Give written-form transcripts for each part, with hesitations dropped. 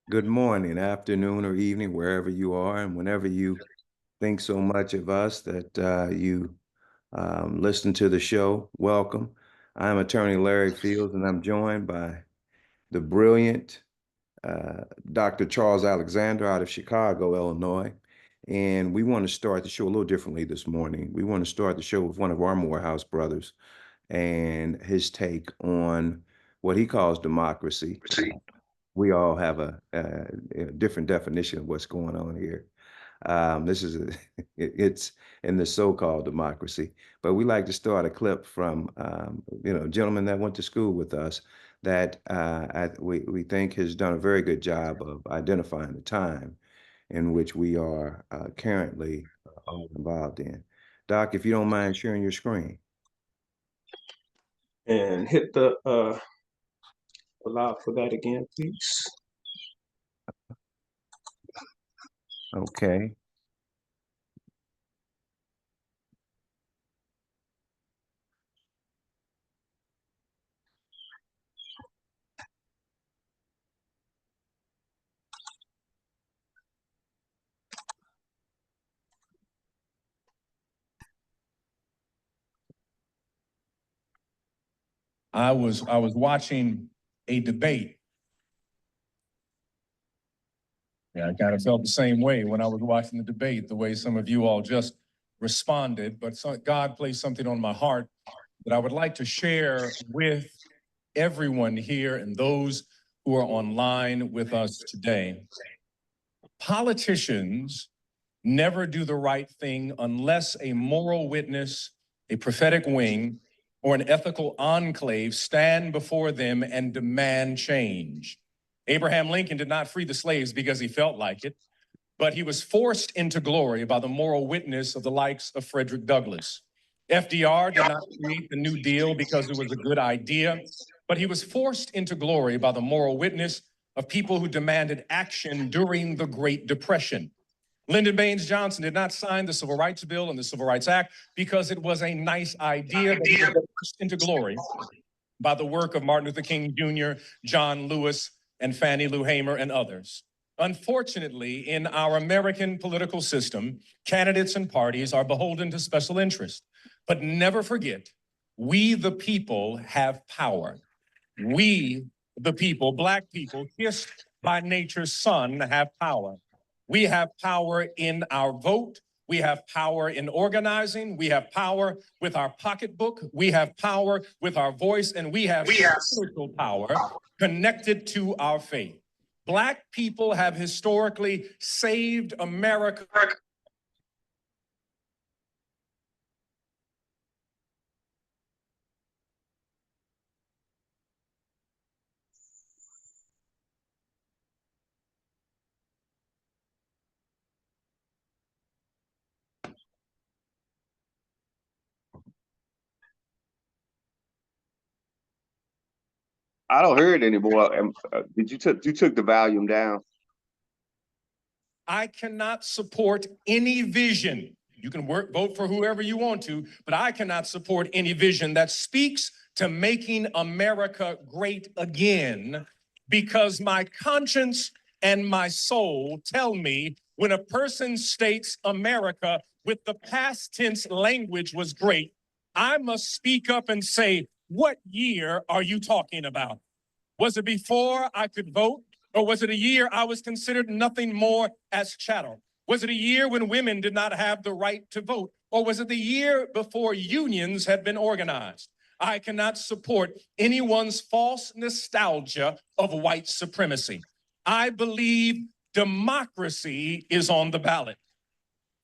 Good morning, afternoon, or evening, wherever you are, and whenever you think so much of us that you listen to the show, welcome. I'm Attorney Larry Fields, and I'm joined by the brilliant uh, Dr. Charles Alexander out of Chicago, Illinois. And we want to start the show a little differently this morning. We want to start the show with one of our Morehouse brothers and his take on what he calls democracy. We all have a different definition of what's going on here. This is it's in the so-called democracy, but we like to start a clip from a gentleman that went to school with us that we think has done a very good job of identifying the time in which we are currently all involved in. Doc, if you don't mind sharing your screen. And hit the allow for that again, please. Okay. I was watching a debate. Yeah, I kind of felt the same way when I was watching the debate, the way some of you all just responded. But God placed something on my heart that I would like to share with everyone here and those who are online with us today. Politicians never do the right thing unless a moral witness, a prophetic wing, or an ethical enclave stand before them and demand change. Abraham Lincoln did not free the slaves because he felt like it, but he was forced into glory by the moral witness of the likes of Frederick Douglass. FDR did not create the New Deal because it was a good idea, but he was forced into glory by the moral witness of people who demanded action during the Great Depression. Lyndon Baines Johnson did not sign the Civil Rights Bill and the Civil Rights Act because it was a nice idea, but he was forced into glory by the work of Martin Luther King Jr., John Lewis, and Fannie Lou Hamer, and others. Unfortunately, in our American political system, candidates and parties are beholden to special interests. But never forget, we the people have power. We the people, Black people, kissed by nature's son, have power. We have power in our vote. We have power in organizing. We have power with our pocketbook. We have power with our voice, and we have spiritual power connected to our faith. Black people have historically saved America. I don't hear it anymore. Did you took the volume down? I cannot support any vision. You can vote for whoever you want to, but I cannot support any vision that speaks to making America great again, because my conscience and my soul tell me when a person states America with the past tense language was great, I must speak up and say, what year are you talking about? Was it before I could vote? Or was it a year I was considered nothing more as chattel? Was it a year when women did not have the right to vote? Or was it the year before unions had been organized? I cannot support anyone's false nostalgia of white supremacy. I believe democracy is on the ballot.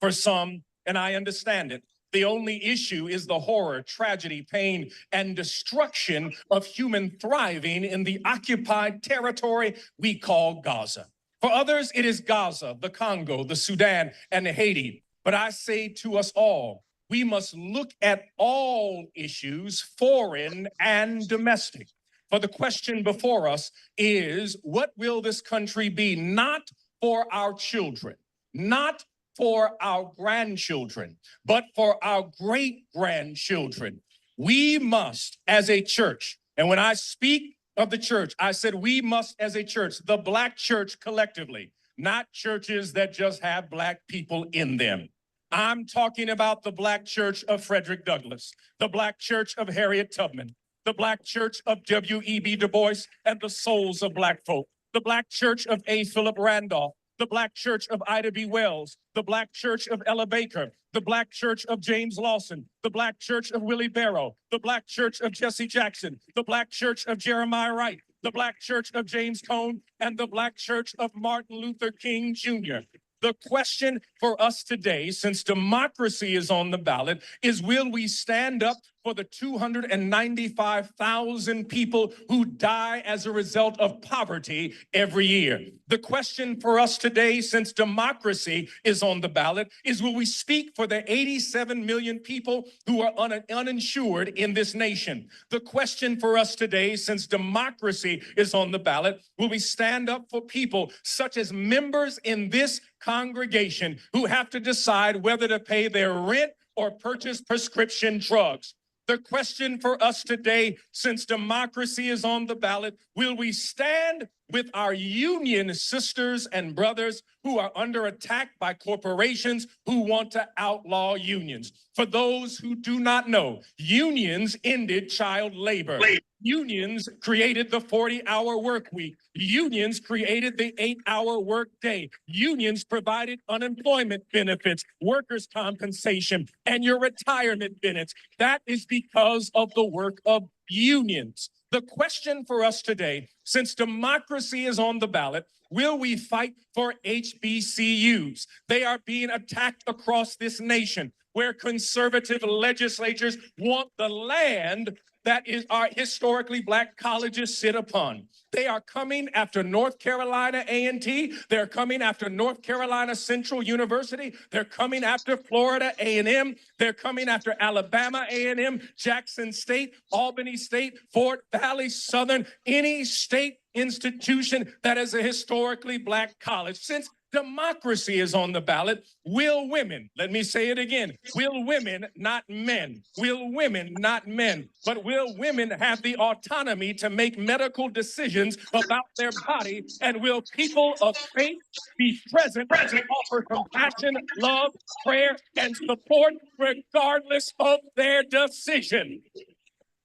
For some, and I understand it, the only issue is the horror, tragedy, pain, and destruction of human thriving in the occupied territory we call Gaza. For others, it is Gaza, the Congo, the Sudan, and Haiti. But I say to us all, we must look at all issues, foreign and domestic. For the question before us is, what will this country be? Not for our children, not for our grandchildren, but for our great grandchildren. We must, as a church, and when I speak of the church. I said we must, as a church, the Black church collectively, not churches that just have Black people in them. I'm talking about the Black church of Frederick Douglass, the Black church of Harriet Tubman, the Black church of W.E.B. Du Bois and the souls of Black folk, the Black church of A. Philip Randolph, the Black church of Ida B. Wells, the Black church of Ella Baker, the Black church of James Lawson, the Black church of Willie Barrow, the Black church of Jesse Jackson, the Black church of Jeremiah Wright, the Black church of James Cone, and the Black church of Martin Luther King Jr. The question for us today, since democracy is on the ballot, is will we stand up for the 295,000 people who die as a result of poverty every year? The question for us today, since democracy is on the ballot, is will we speak for the 87 million people who are uninsured in this nation? The question for us today, since democracy is on the ballot, will we stand up for people such as members in this congregation who have to decide whether to pay their rent or purchase prescription drugs? The question for us today, since democracy is on the ballot, will we stand with our union sisters and brothers who are under attack by corporations who want to outlaw unions? For those who do not know, unions ended child labor. Unions created the 40-hour work week. Unions created the 8-hour work day. Unions provided unemployment benefits, workers' compensation, and your retirement benefits. That is because of the work of unions. The question for us today, since democracy is on the ballot, will we fight for HBCUs? They are being attacked across this nation, where conservative legislatures want the land that is our historically Black colleges sit upon. They are coming after North Carolina A&T. They're coming after North Carolina Central University. They're coming after Florida A&M. They're coming after Alabama A&M, Jackson State, Albany State, Fort Valley Southern, any state institution that is a historically Black college. Since democracy is on the ballot, will women, let me say it again, will women, not men, will women, not men, but will women have the autonomy to make medical decisions about their body, and will people of faith be present to offer compassion, love, prayer, and support regardless of their decision?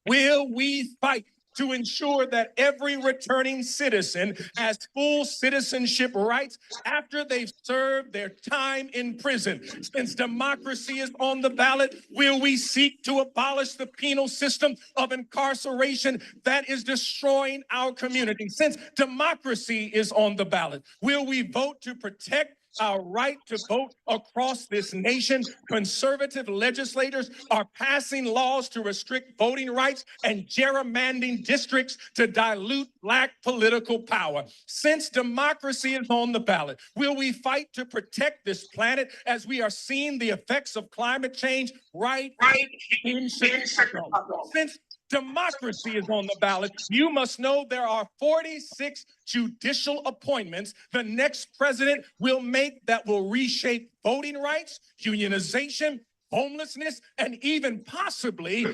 Will we fight to ensure that every returning citizen has full citizenship rights after they've served their time in prison? Since democracy is on the ballot, will we seek to abolish the penal system of incarceration that is destroying our community? Since democracy is on the ballot, will we vote to protect our right to vote across this nation? Conservative legislators are passing laws to restrict voting rights and gerrymandering districts to dilute Black political power. Since democracy is on the ballot, will we fight to protect this planet as we are seeing the effects of climate change right in Chicago? Since democracy is on the ballot, you must know there are 46 judicial appointments the next president will make that will reshape voting rights, unionization, homelessness, and even possibly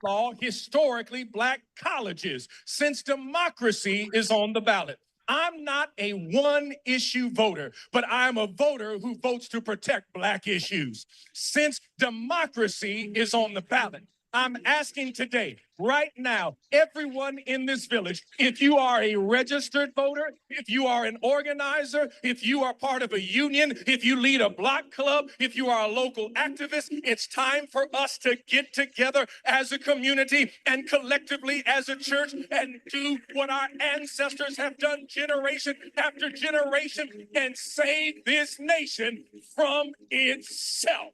law historically Black colleges. Since democracy is on the ballot, I'm not a one-issue voter, but I'm a voter who votes to protect Black issues. Since democracy is on the ballot, I'm asking today, right now, everyone in this village, if you are a registered voter, if you are an organizer, if you are part of a union, if you lead a block club, if you are a local activist, it's time for us to get together as a community and collectively as a church and do what our ancestors have done generation after generation and save this nation from itself.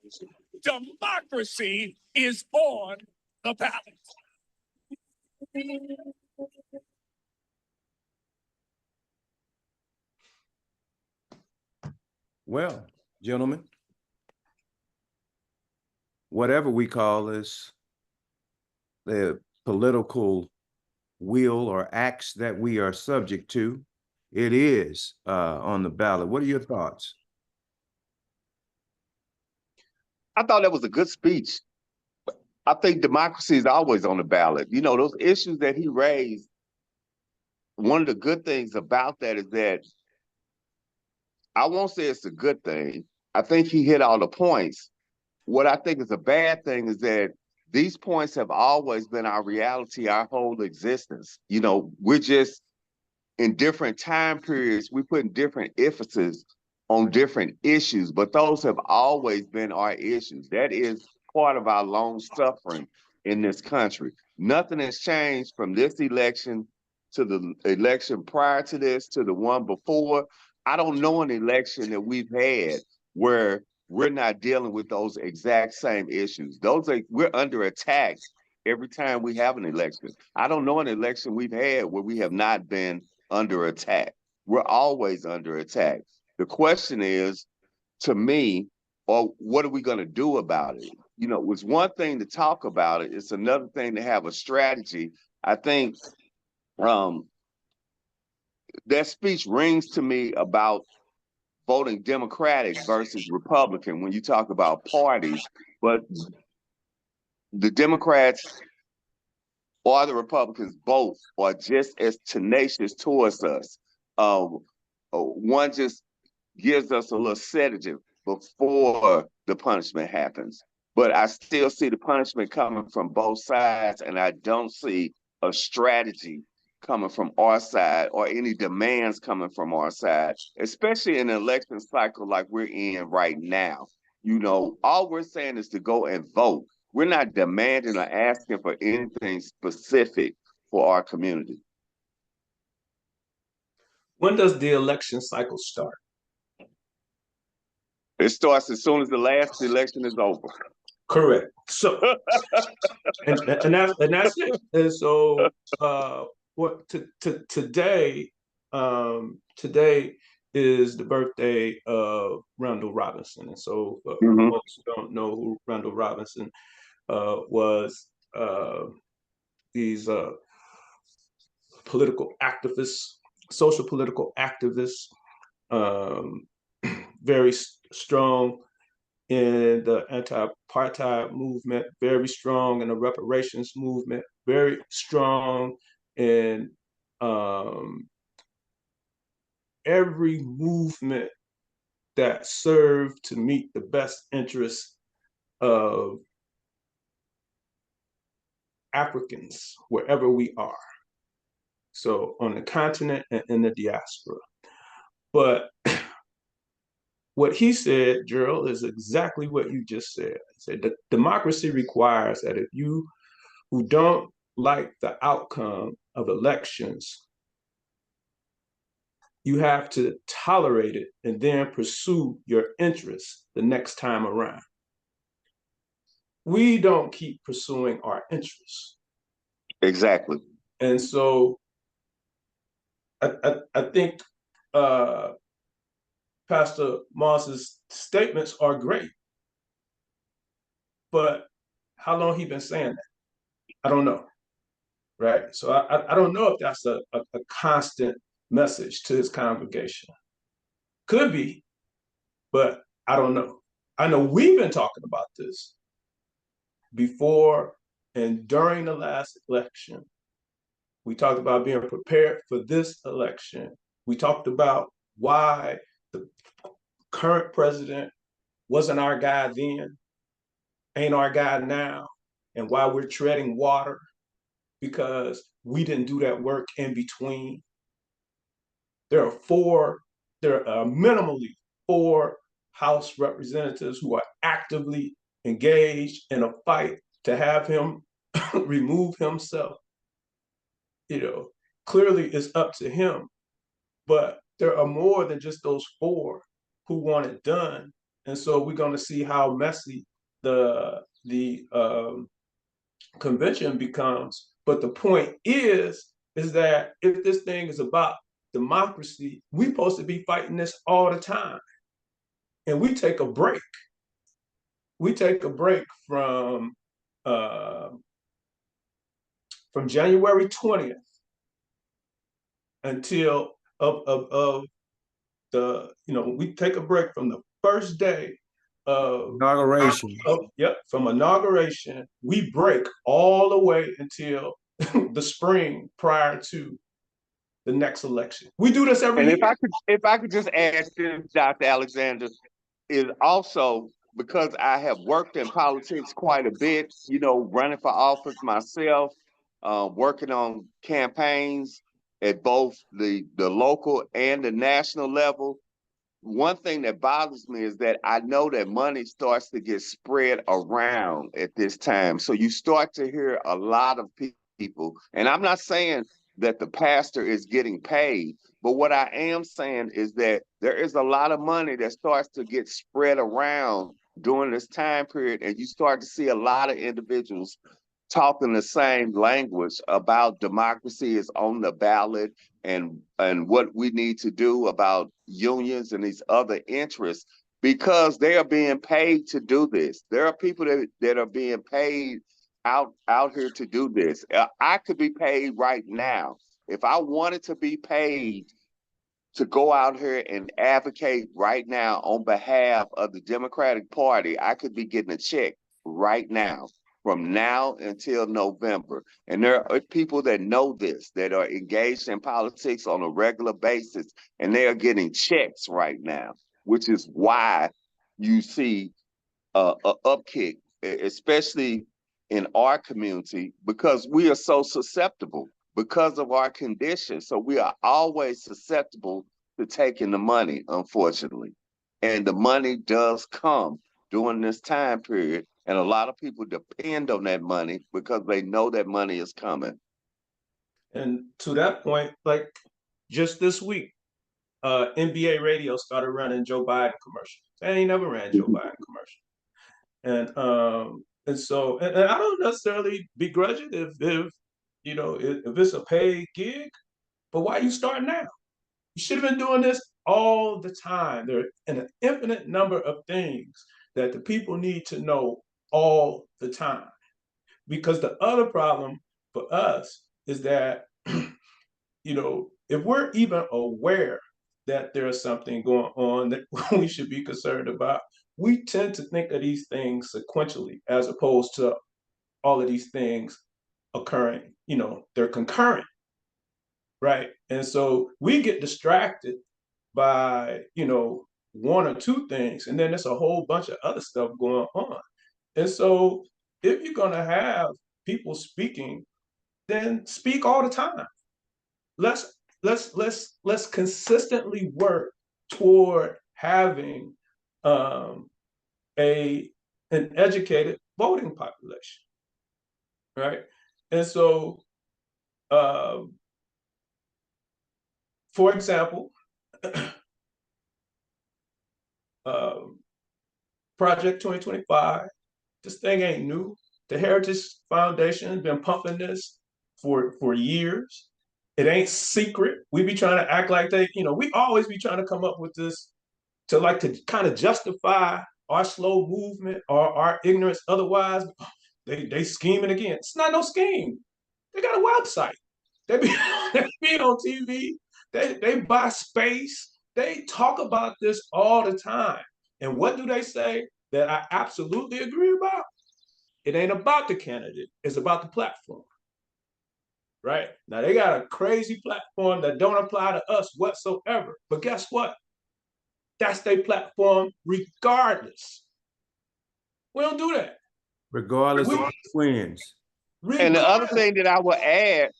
Democracy is on the ballot. Well, gentlemen, whatever we call this, the political wheel or axe that we are subject to, it is on the ballot. What are your thoughts? I thought that was a good speech. I think democracy is always on the ballot. You know, those issues that he raised one of the good things about that is that I won't say it's a good thing. I think he hit all the points. What I think is a bad thing is that these points have always been our reality, our whole existence. You know, we're just in different time periods, we put different emphasis on different issues, but those have always been our issues. That is part of our long suffering in this country. Nothing has changed from this election to the election prior to this to the one before. I don't know an election that we've had where we're not dealing with those exact same issues. We're under attack every time we have an election. I don't know an election we've had where we have not been under attack. We're always under attack. The question is, to me, or what are we going to do about it? You know, it's one thing to talk about it. It's another thing to have a strategy. I think that speech rings to me about voting Democratic versus Republican when you talk about parties, but the Democrats or the Republicans both are just as tenacious towards us. One just gives us a little sedative before the punishment happens. But I still see the punishment coming from both sides, and I don't see a strategy coming from our side or any demands coming from our side, especially in an election cycle like we're in right now. You know, all we're saying is to go and vote. We're not demanding or asking for anything specific for our community. When does the election cycle start? It starts as soon as the last election is over. Correct. So, and that's it. And so, today, today is the birthday of Randall Robinson, and so for folks who don't know who Randall Robinson was, these political activists, social political activists, very strong in the anti-apartheid movement, very strong in the reparations movement, very strong in every movement that served to meet the best interests of Africans wherever we are. So on the continent and in the diaspora. But what he said, Jerryl, is exactly what you just said. He said that democracy requires that if you who don't like the outcome of elections, you have to tolerate it and then pursue your interests the next time around. We don't keep pursuing our interests. Exactly. And so I think Pastor Moss's statements are great, but how long he been saying that? I don't know, right? So I don't know if that's a constant message to his congregation. Could be, but I don't know. I know we've been talking about this before and during the last election. We talked about being prepared for this election. We talked about why the current president wasn't our guy then, ain't our guy now, and why we're treading water because we didn't do that work in between. There are minimally 4 House representatives who are actively engaged in a fight to have him remove himself. You know, clearly it's up to him, but there are more than just those 4 who want it done. And so we're going to see how messy the convention becomes. But the point is that if this thing is about democracy, we're supposed to be fighting this all the time. And we take a break. We take a break from January 20th until of the, we take a break from the first day of Inauguration. From inauguration, we break all the way until the spring prior to the next election. We do this every And year. if I could just add this, Dr. Alexander, is also because I have worked in politics quite a bit, you know, running for office myself, working on campaigns at both the local and the national level. One thing that bothers me is that I know that money starts to get spread around at this time. So you start to hear a lot of people, and I'm not saying that the pastor is getting paid, but what I am saying is that there is a lot of money that starts to get spread around during this time period, and you start to see a lot of individuals talking the same language about democracy is on the ballot and what we need to do about unions and these other interests because they are being paid to do this. There are people that are being paid out here to do this. I could be paid right now. If I wanted to be paid to go out here and advocate right now on behalf of the Democratic Party, I could be getting a check right now from now until November. And there are people that know this, that are engaged in politics on a regular basis, and they are getting checks right now, which is why you see a upkick, especially in our community, because we are so susceptible because of our condition. So we are always susceptible to taking the money, unfortunately. And the money does come during this time period. And a lot of people depend on that money because they know that money is coming. And to that point, like just this week, NBA radio started running Joe Biden commercials. They ain't never ran Joe Biden commercial. And so and I don't necessarily begrudge it if you know if it's a paid gig, but why you start now? You should have been doing this all the time. There are an infinite number of things that the people need to know all the time. Because the other problem for us is that, you know, if we're even aware that there's something going on that we should be concerned about, we tend to think of these things sequentially as opposed to all of these things occurring, you know, they're concurrent, right? And so we get distracted by, you know, one or two things, and then there's a whole bunch of other stuff going on. And so if you're going to have people speaking, then speak all the time. Let's consistently work toward having um, a an educated voting population, right? And so, um, for example, um, Project 2025, this thing ain't new. The Heritage Foundation has been pumping this for years. It ain't secret. We be trying to act like they, you know, we always be trying to come up with this to kind of justify our slow movement or our ignorance. Otherwise, they scheming again. It's not no scheme. They got a website. They be, they be on TV. They buy space. They talk about this all the time. And what do they say that I absolutely agree about? It ain't about the candidate. It's about the platform. Right? Now they got a crazy platform that don't apply to us whatsoever. But guess what? That's their platform regardless. We don't do that. Regardless of wins. And the other Regardless. thing that I will add,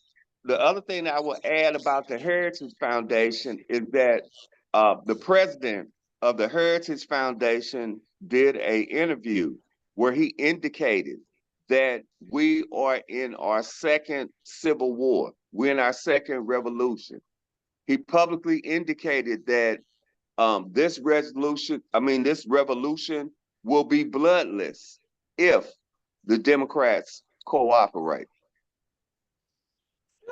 the other thing that I will add about the Heritage Foundation is that the president of the Heritage Foundation did an interview where he indicated that we are in our second civil war. We're in our second revolution. He publicly indicated that this revolution will be bloodless if the Democrats cooperate.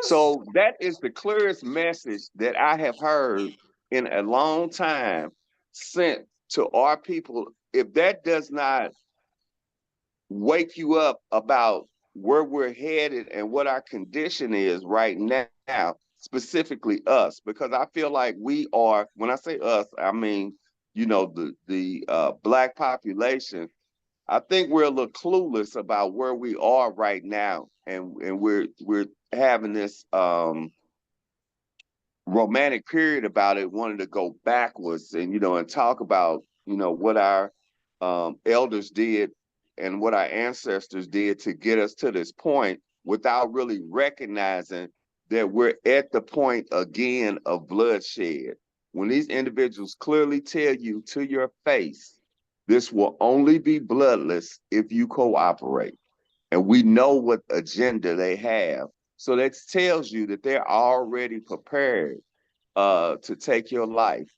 So that is the clearest message that I have heard in a long time sent to our people. If that does not wake you up about where we're headed and what our condition is right now, specifically us, because I feel like we are, when I say us, I mean, you know, the Black population. I think we're a little clueless about where we are right now, and we're having this romantic period about it, wanted to go backwards and, and talk about, what our elders did and what our ancestors did to get us to this point without really recognizing that we're at the point again of bloodshed. When these individuals clearly tell you to your face, this will only be bloodless if you cooperate. And we know what agenda they have. So that tells you that they're already prepared to take your life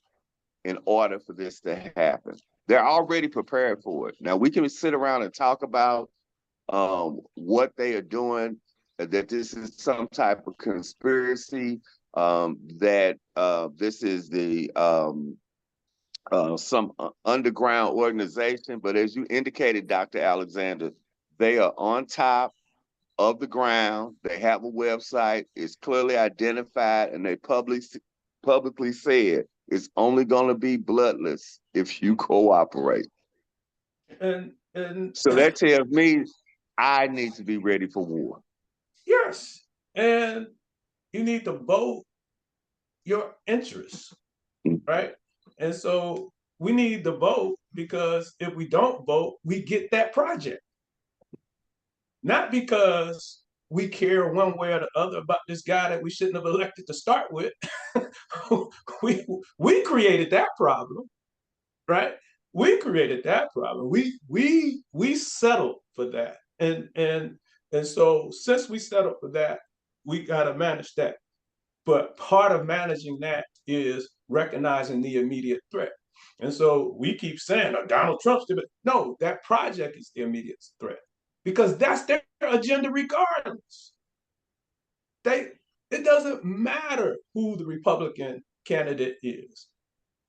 in order for this to happen. They're already prepared for it. Now, we can sit around and talk about what they are doing, that this is some type of conspiracy, that this is the some underground organization. But as you indicated, Dr. Alexander, they are on top of the ground. They have a website. It's clearly identified, and they publicly said it's only going to be bloodless if you cooperate. And So that tells me I need to be ready for war. yes, and you need to vote your interests, right? And so we need to vote, because if we don't vote, we get that project. Not because we care one way or the other about this guy that we shouldn't have elected to start with. we created that problem, right? We created that problem. We settled for that, and so since we settled for that, we got to manage that. But part of managing that is recognizing the immediate threat. And so we keep saying, oh, Donald Trump's the, no, that project is the immediate threat, because that's their agenda regardless. It doesn't matter who the Republican candidate is.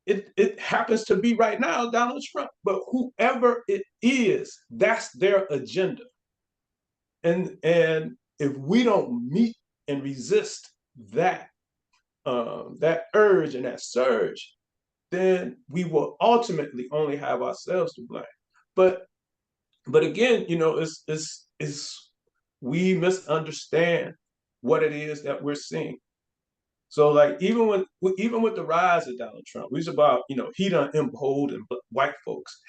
It happens to be right now Donald Trump, but whoever it is, that's their agenda. And if we don't meet and resist that that urge and that surge, then we will ultimately only have ourselves to blame. But again, it's we misunderstand what it is that we're seeing. So like even with the rise of Donald Trump, we was about, he done emboldened white folks.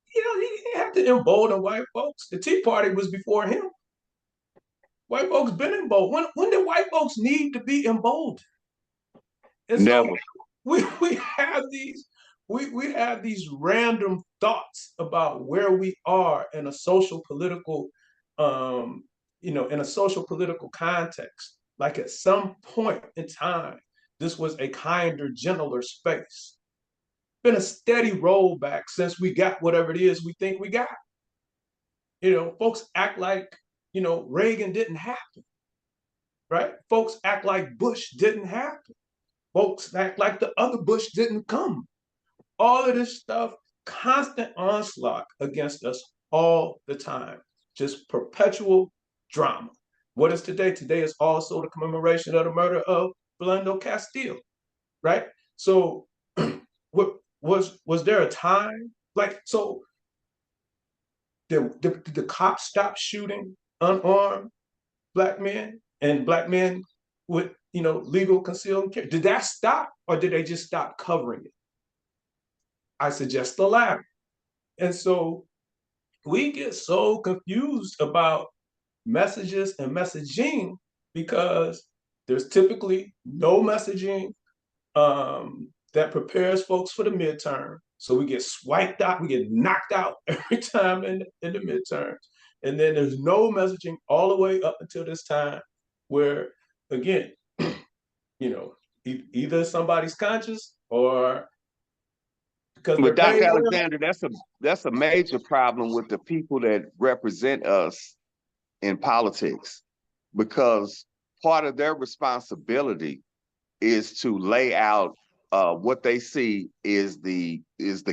He didn't have to embolden white folks. The Tea Party was before him. White folks been emboldened. When did white folks need to be emboldened? And Never. so we have these random thoughts about where we are in a social political in a social political context. Like at some point in time, this was a kinder, gentler space. Been a steady rollback since we got whatever it is we think we got. Folks act like, Reagan didn't happen, right? Folks act like Bush didn't happen. Folks act like the other Bush didn't come. All of this stuff, constant onslaught against us all the time, just perpetual drama. What is today? Today is also the commemoration of the murder of Philando Castile, right? So, what was there a time like so? Did the cops stop shooting unarmed black men and black men with legal concealed carry? Did that stop, or did they just stop covering it? I suggest the latter. And so we get so confused about messages and messaging because there's typically no messaging that prepares folks for the midterm. So we get swiped out, we get knocked out every time in the midterms. And then there's no messaging all the way up until this time where, again, either somebody's conscious or because But they're Dr. paid well. Alexander, that's a major problem with the people that represent us in politics, because part of their responsibility is to lay out what they see is the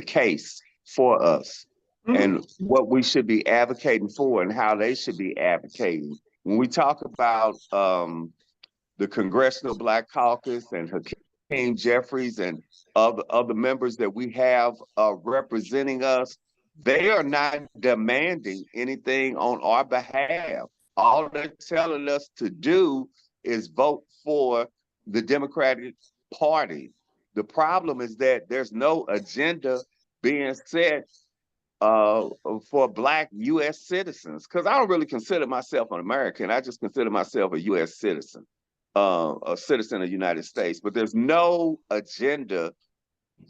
case for us, and what we should be advocating for and how they should be advocating. When we talk about the Congressional Black Caucus and Hakeem Jeffries and other members that we have representing us, they are not demanding anything on our behalf. All they're telling us to do is vote for the Democratic party. The problem is that there's no agenda being set for Black U.S. citizens, because I don't really consider myself an American. I just consider myself a U.S. citizen, a citizen of the United States. But there's no agenda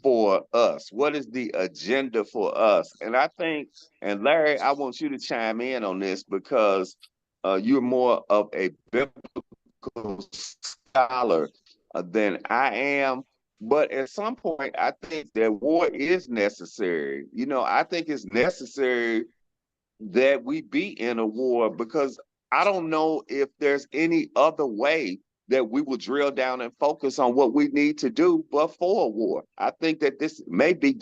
for us. What is the agenda for us? And I think, and Larry, I want you to chime in on this because you're more of a biblical scholar than I am. But at some point, I think that war is necessary. You know, I think it's necessary that we be in a war, because I don't know if there's any other way that we will drill down and focus on what we need to do but for a war. I think that this may be,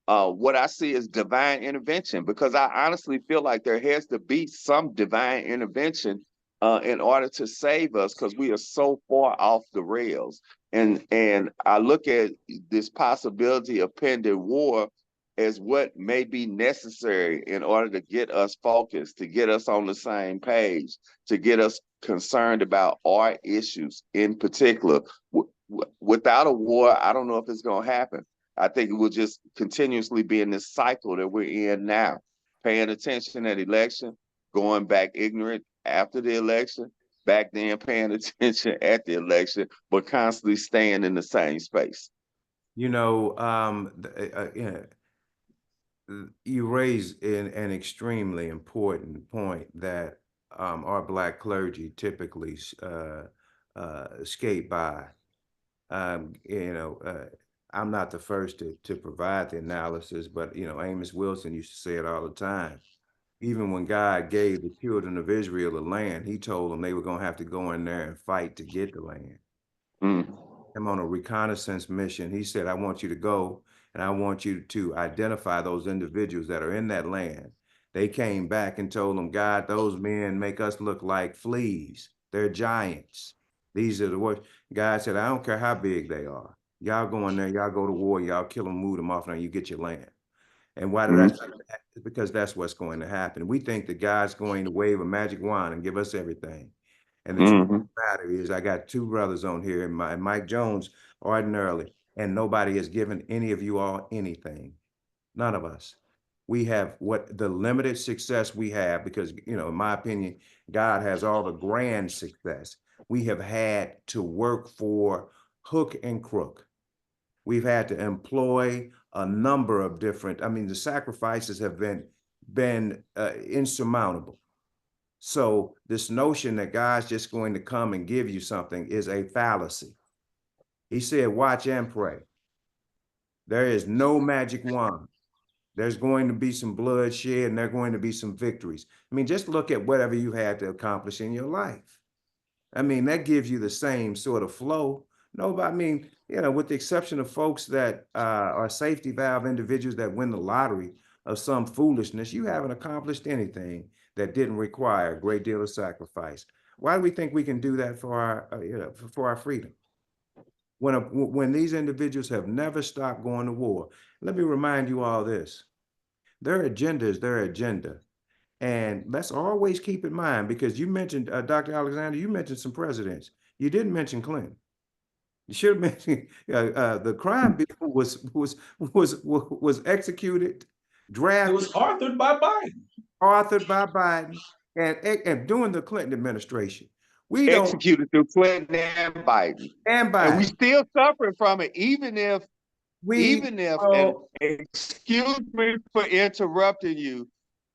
what I see as divine intervention, because I honestly feel like there has to be some divine intervention in order to save us, because we are so far off the rails. And I look at this possibility of pending war as what may be necessary in order to get us focused, to get us on the same page, to get us concerned about our issues in particular. Without a war, I don't know if it's going to happen. I think it will just continuously be in this cycle that we're in now, paying attention at election, going back ignorant after the election, back then paying attention at the election, but constantly staying in the same space. You know, you raise an extremely important point that our Black clergy typically skate by. I'm not the first to provide the analysis, but Amos Wilson used to say it all the time. Even when God gave the children of Israel the land, he told them they were going to have to go in there and fight to get the land. I'm on a reconnaissance mission. He said, I want you to go and I want you to identify those individuals that are in that land. They came back and told them, God, those men make us look like fleas. They're giants. These are the worst. God said, I don't care how big they are. Y'all go in there, y'all go to war, y'all kill them, move them off, and you get your land. And why did I say that? It's because that's what's going to happen. We think that God's going to wave a magic wand and give us everything. And the truth of the matter is, I got two brothers on here, and Mike Jones ordinarily, and nobody has given any of you all anything. None of us. We have what the limited success we have, because, in my opinion, God has all the grand success. We have had to work for hook and crook. We've had to employ a number of different, the sacrifices have been insurmountable. So this notion that God's just going to come and give you something is a fallacy. He said, watch and pray. There is no magic wand. There's going to be some bloodshed and there are going to be some victories. Just look at whatever you had to accomplish in your life. That gives you the same sort of flow. Nobody, with the exception of folks that are safety valve individuals that win the lottery of some foolishness, you haven't accomplished anything that didn't require a great deal of sacrifice. Why do we think we can do that for our freedom? When these individuals have never stopped going to war. Let me remind you all this. Their agenda is their agenda. And let's always keep in mind, because you mentioned, Dr. Alexander, you mentioned some presidents. You didn't mention Clinton. You should have mentioned the crime bill was executed, drafted. It was authored by Biden. Authored by Biden and during the Clinton administration. We executed through Clinton and Biden. And we still suffering from it, even if, and excuse me for interrupting you,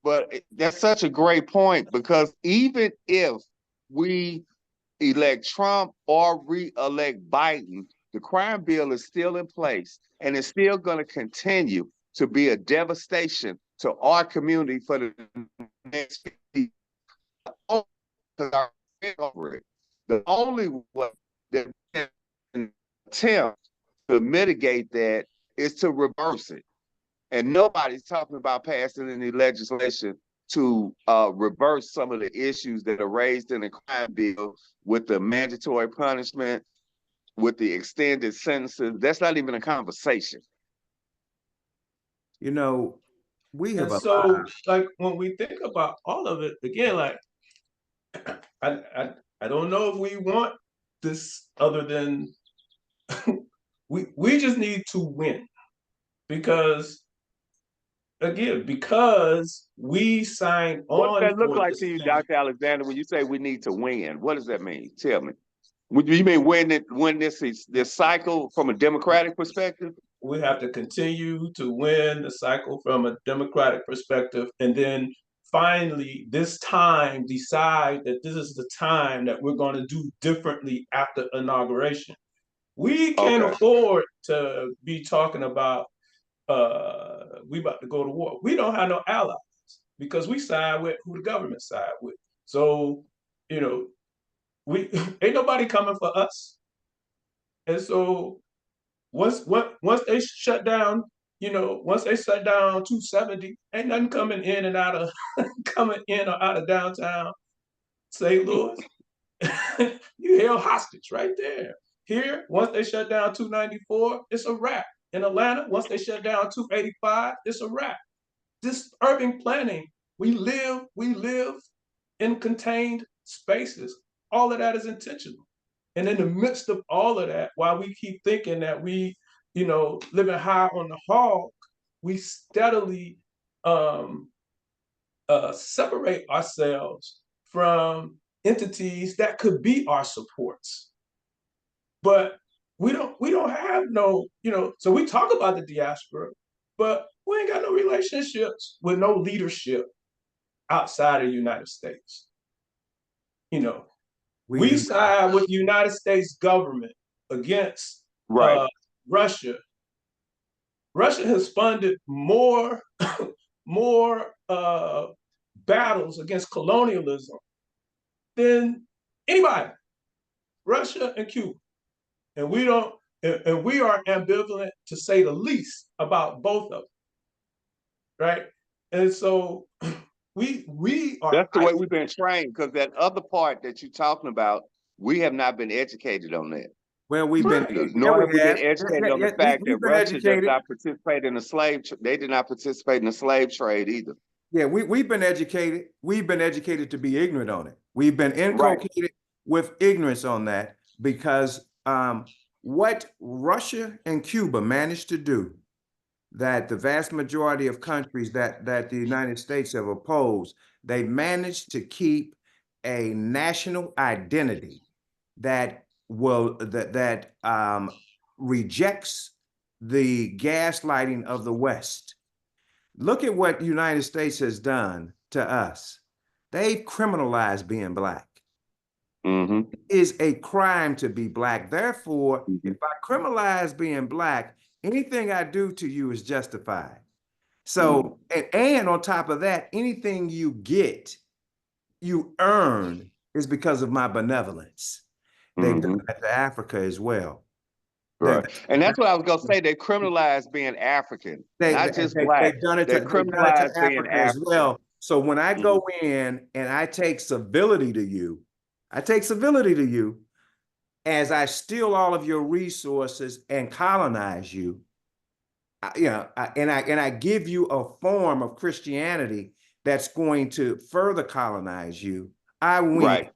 but that's such a great point, because even if we elect Trump or re-elect Biden, the crime bill is still in place and it's still going to continue to be a devastation to our community for the next 50 years. The only way that we can attempt to mitigate that is to reverse it. And nobody's talking about passing any legislation to reverse some of the issues that are raised in the crime bill with the mandatory punishment, with the extended sentences. That's not even a conversation. We have like when we think about all of it, again, like I don't know if we want this other than we just need to win because because we signed What does on that look for like this to you, thing. Dr. Alexander, when you say we need to win? What does that mean? Tell me. Would you mean win this cycle from a democratic perspective? We have to continue to win the cycle from a democratic perspective, and then finally, this time, decide that this is the time that we're going to do differently after inauguration. We can't Okay. afford to be talking about we about to go to war. We don't have no allies because we side with who the government side with. So, you know, we ain't nobody coming for us. And so once they shut down, once they shut down 270, ain't nothing coming in and out of coming in or out of downtown St. Louis. You held hostage right there. Here, once they shut down 294, it's a wrap. In Atlanta, once they shut down 285, it's a wrap. This urban planning, we live in contained spaces. All of that is intentional. And in the midst of all of that, while we keep thinking that we, living high on the hog, we steadily separate ourselves from entities that could be our supports. But we don't have no, so we talk about the diaspora, but we ain't got no relationships with no leadership outside of the United States. We side with the United States government against Right. Russia. Russia has funded more more battles against colonialism than anybody. Russia and Cuba, and we don't, and we are ambivalent to say the least about both of them, right? And so we are. That's the way we've been trained, because that other part that you're talking about, we have not been educated on that. Well, we've been, Nor have we been yeah, educated on the yeah, fact that we've been Russia does educated. not participate in the they did not participate in the slave trade either. Yeah, we've been educated. We've been educated to be ignorant on it. We've been inculcated with ignorance on that because what Russia and Cuba managed to do, that the vast majority of countries that the United States have opposed, they managed to keep a national identity that rejects the gaslighting of the West. Look at what the United States has done to us. They've criminalized being Black. Mm-hmm. It is a crime to be Black. Therefore, if I criminalize being Black, anything I do to you is justified. So, and on top of that, anything you get, you earn is because of my benevolence. They've done that to Africa as well. Right. And that's what I was going to say. They criminalize being African, not just Black. They've done it to criminalize being Africa as African. well. So when I go in and I take civility to you, as I steal all of your resources and colonize you, and I give you a form of Christianity that's going to further colonize you, I win. Right.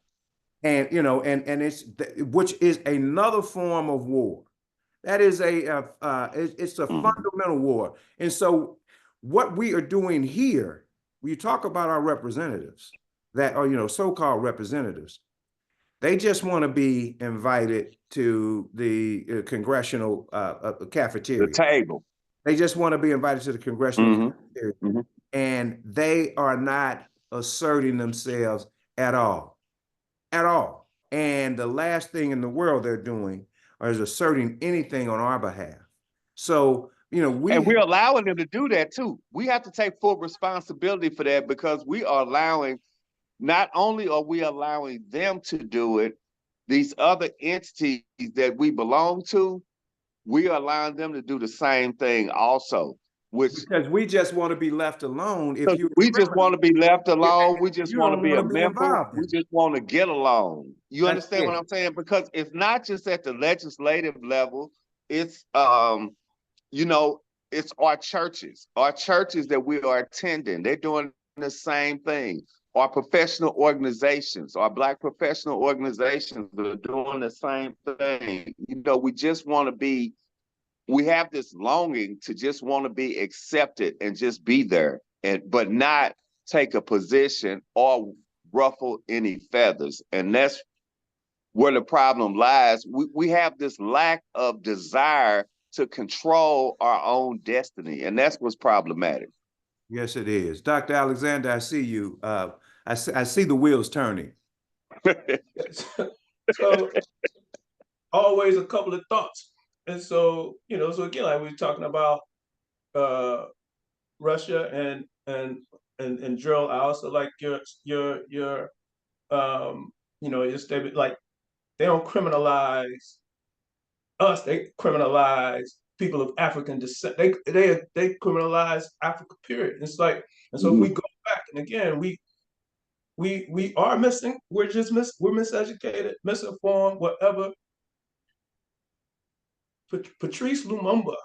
And and it's which is another form of war. That is it's a fundamental war. And so what we are doing here, when you talk about our representatives that are, so-called representatives, they just want to be invited to the congressional cafeteria. The table. They just want to be invited to the congressional cafeteria. And they are not asserting themselves at all. At all. And the last thing in the world they're doing is asserting anything on our behalf. So, we're allowing them to do that too. We have to take full responsibility for that, because we are allowing, not only are we allowing them to do it, these other entities that we belong to, we are allowing them to do the same thing also. Because we just want to be left alone. We just want to be left alone. We just want to be a member. We just want to get along. You That's understand what it. I'm saying? Because it's not just at the legislative level. It's it's our churches that we are attending. They're doing the same thing. Our professional organizations, our Black professional organizations are doing the same thing. We just want to be we have this longing to just want to be accepted and just be there, but not take a position or ruffle any feathers. And that's where the problem lies. We have this lack of desire to control our own destiny, and that's what's problematic. Yes, it is. Dr. Alexander, I see you. I see the wheels turning. So always a couple of thoughts. And so, so again, like we were talking about Russia and Jerryl, I also like your your statement, like they don't criminalize us, they criminalize people of African descent. They criminalize Africa, period. It's like, and so if we go back, and again, we are missing, we're miseducated, misinformed, whatever. Patrice Lumumba,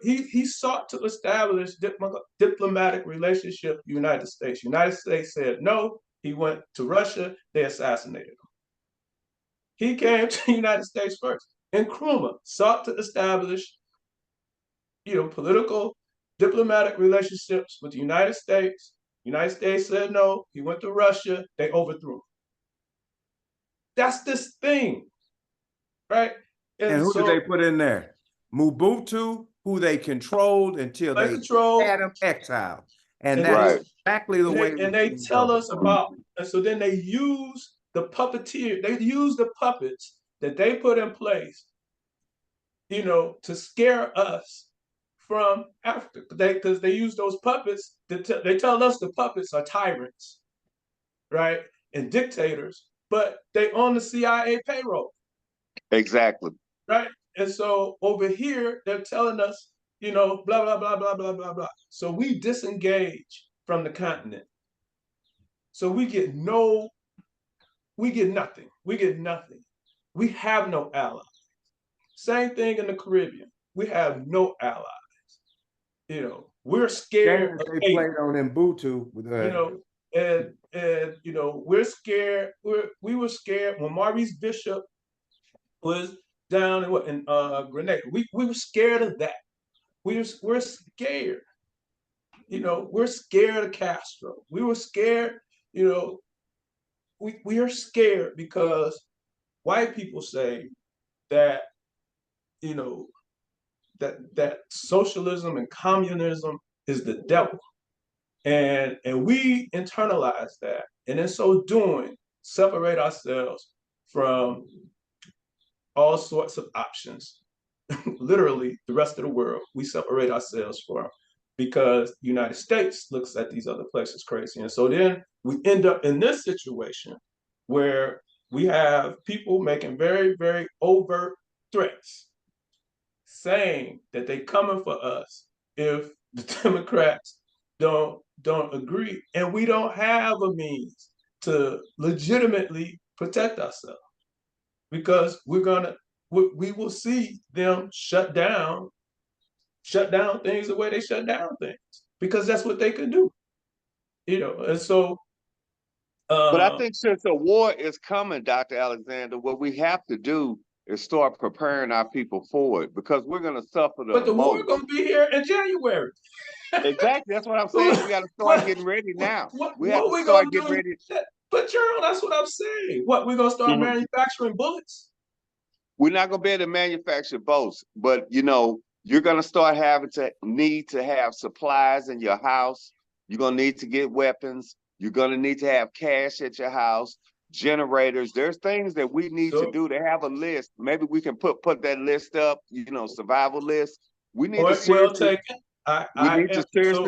he sought to establish diplomatic relationship with the United States. United States said no. He went to Russia. They assassinated him. He came to the United States first. Nkrumah sought to establish, political diplomatic relationships with the United States. United States said no. He went to Russia. They overthrew him. That's this thing, right? And who did they put in there? Mobutu, who they controlled until they had him exiled. And that's exactly the way. And they tell us about, and so then they use the puppeteer, they use the puppets that they put in place, to scare us from Africa. Because they use those puppets, they tell us the puppets are tyrants, right? And dictators, but they on the CIA payroll. Exactly. Right? And so over here, they're telling us, blah, blah, blah, blah, blah, blah, blah. So we disengage from the continent. So we get nothing. We get nothing. We have no allies. Same thing in the Caribbean. We have no allies. We're scared. They played on Mbutu. We're scared. We were scared when Maurice Bishop was down in Grenada. We were scared of that. We're scared. We're scared of Castro. We were scared. We are scared because white people say that that socialism and communism is the devil, and we internalize that, and in so doing, separate ourselves from all sorts of options. Literally, the rest of the world, we separate ourselves from, because the United States looks at these other places crazy. And so then we end up in this situation where we have people making very, very overt threats, saying that they're coming for us if the Democrats don't agree. And we don't have a means to legitimately protect ourselves, because we will see them shut down things the way they shut down things, because that's what they can do, and so. But I think since a war is coming, Dr. Alexander, what we have to do is start preparing our people for it, because we're going to suffer the But the most. war going to be here in January. Exactly. That's what I'm saying. We got to start getting ready now. We have to start getting ready. But Jerryl, that's what I'm saying. What, we're going to start manufacturing bullets? We're not going to be able to manufacture boats, but you're going to start having to need to have supplies in your house. You're going to need to get weapons. You're going to need to have cash at your house, generators. There's things that we need to do, to have a list. Maybe we can put that list up, survival list. We need to seriously,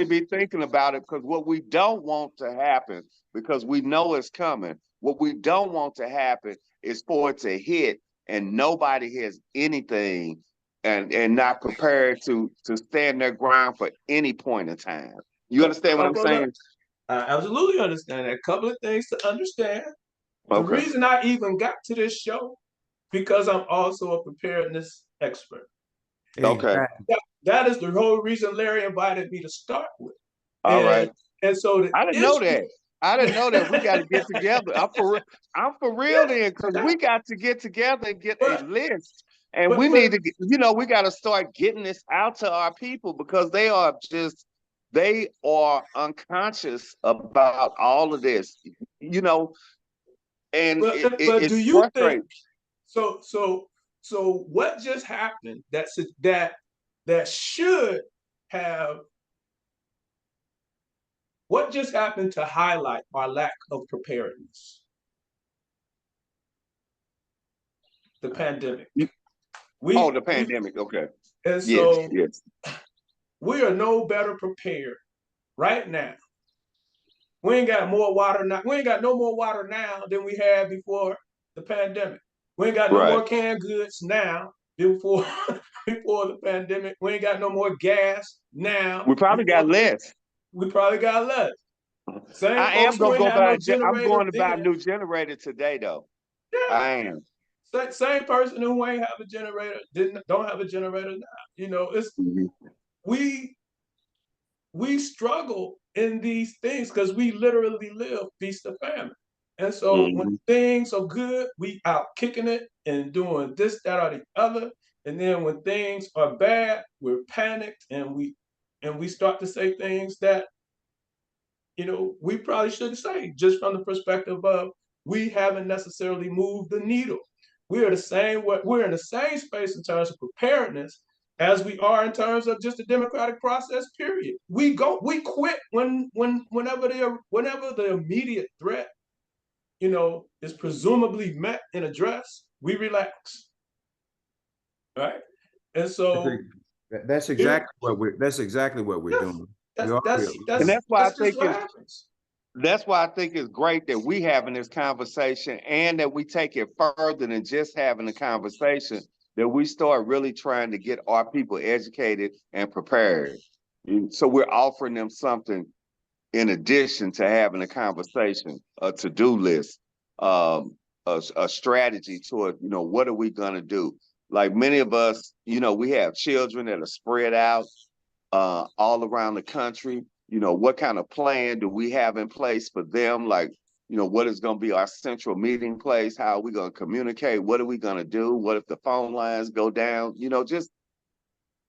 be thinking about it, because what we don't want to happen, because we know it's coming, what we don't want to happen is for it to hit and nobody has anything and not prepared to stand their ground for any point in time. You understand what I'm saying? I absolutely understand that. A couple of things to understand. The reason I even got to this show, because I'm also a preparedness expert. Okay. That is the whole reason Larry invited me to start with. All right. And so I didn't know that. I didn't know that. We got to get together. I'm for real then, because we got to get together and get a list And we need to, we got to start getting this out to our people because they are unconscious about all of this, and but do it's you think frustrating. so what just happened that should have what just happened to highlight our lack of preparedness? The pandemic. The pandemic. Okay. And Yes. so Yes. we are no better prepared right now. We ain't got more water now. We ain't got no more water now than we had before the pandemic. We ain't got no Right. more canned goods now than before before the pandemic. We ain't got no more gas now. We probably got less. We probably got less. Same I am folks who gonna ain't go had no buy. I'm generators going to buy a then. new generator today, though. Yeah. I am. Same person who ain't have a generator don't have a generator now. It's we struggle in these things because we literally live feast of famine. And so when things are good, we out kicking it and doing this, that, or the other. And then when things are bad, we're panicked and we start to say things that we probably shouldn't say, just from the perspective of we haven't necessarily moved the needle. We're in the same space in terms of preparedness as we are in terms of just the democratic process, period. We quit whenever the immediate threat, is presumably met and addressed, we relax. Right? And so that's exactly what we're doing. And that's why I think it's great that we having this conversation and that we take it further than just having a conversation, that we start really trying to get our people educated and prepared. So we're offering them something in addition to having a conversation, a to-do list, a strategy toward, what are we going to do? Like many of us, we have children that are spread out all around the country. What kind of plan do we have in place for them? Like, what is going to be our central meeting place? How are we going to communicate? What are we going to do? What if the phone lines go down? Just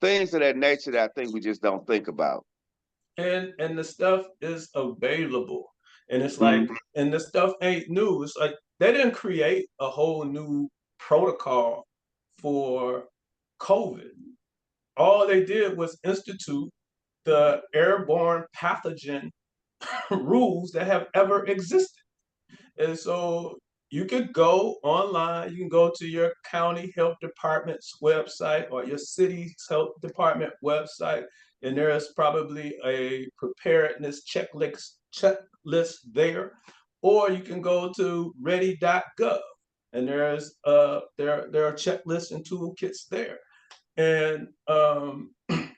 things of that nature that I think we just don't think about. And the stuff is available. And it's like, and the stuff ain't new. It's like they didn't create a whole new protocol for COVID. All they did was institute the airborne pathogen rules that have ever existed. And so you could go online, you can go to your county health department's website or your city's health department website, and there is probably a preparedness checklist there. Or you can go to ready.gov, and there are checklists and toolkits there. And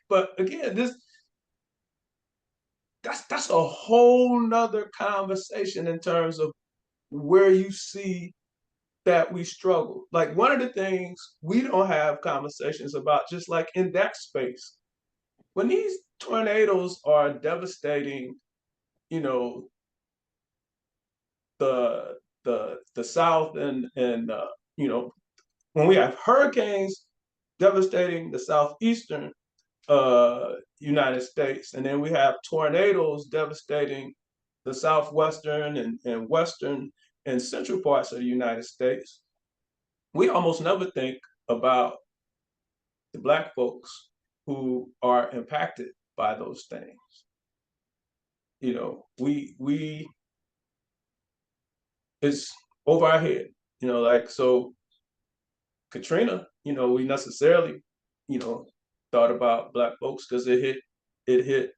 but again, that's a whole nother conversation in terms of where you see that we struggle. Like one of the things we don't have conversations about, just like in that space, when these tornadoes are devastating, the South and when we have hurricanes devastating the southeastern United States, and then we have tornadoes devastating the southwestern and western and central parts of the United States, we almost never think about the Black folks who are impacted by those things. We it's over our head, like so Katrina, we necessarily, thought about Black folks because it hit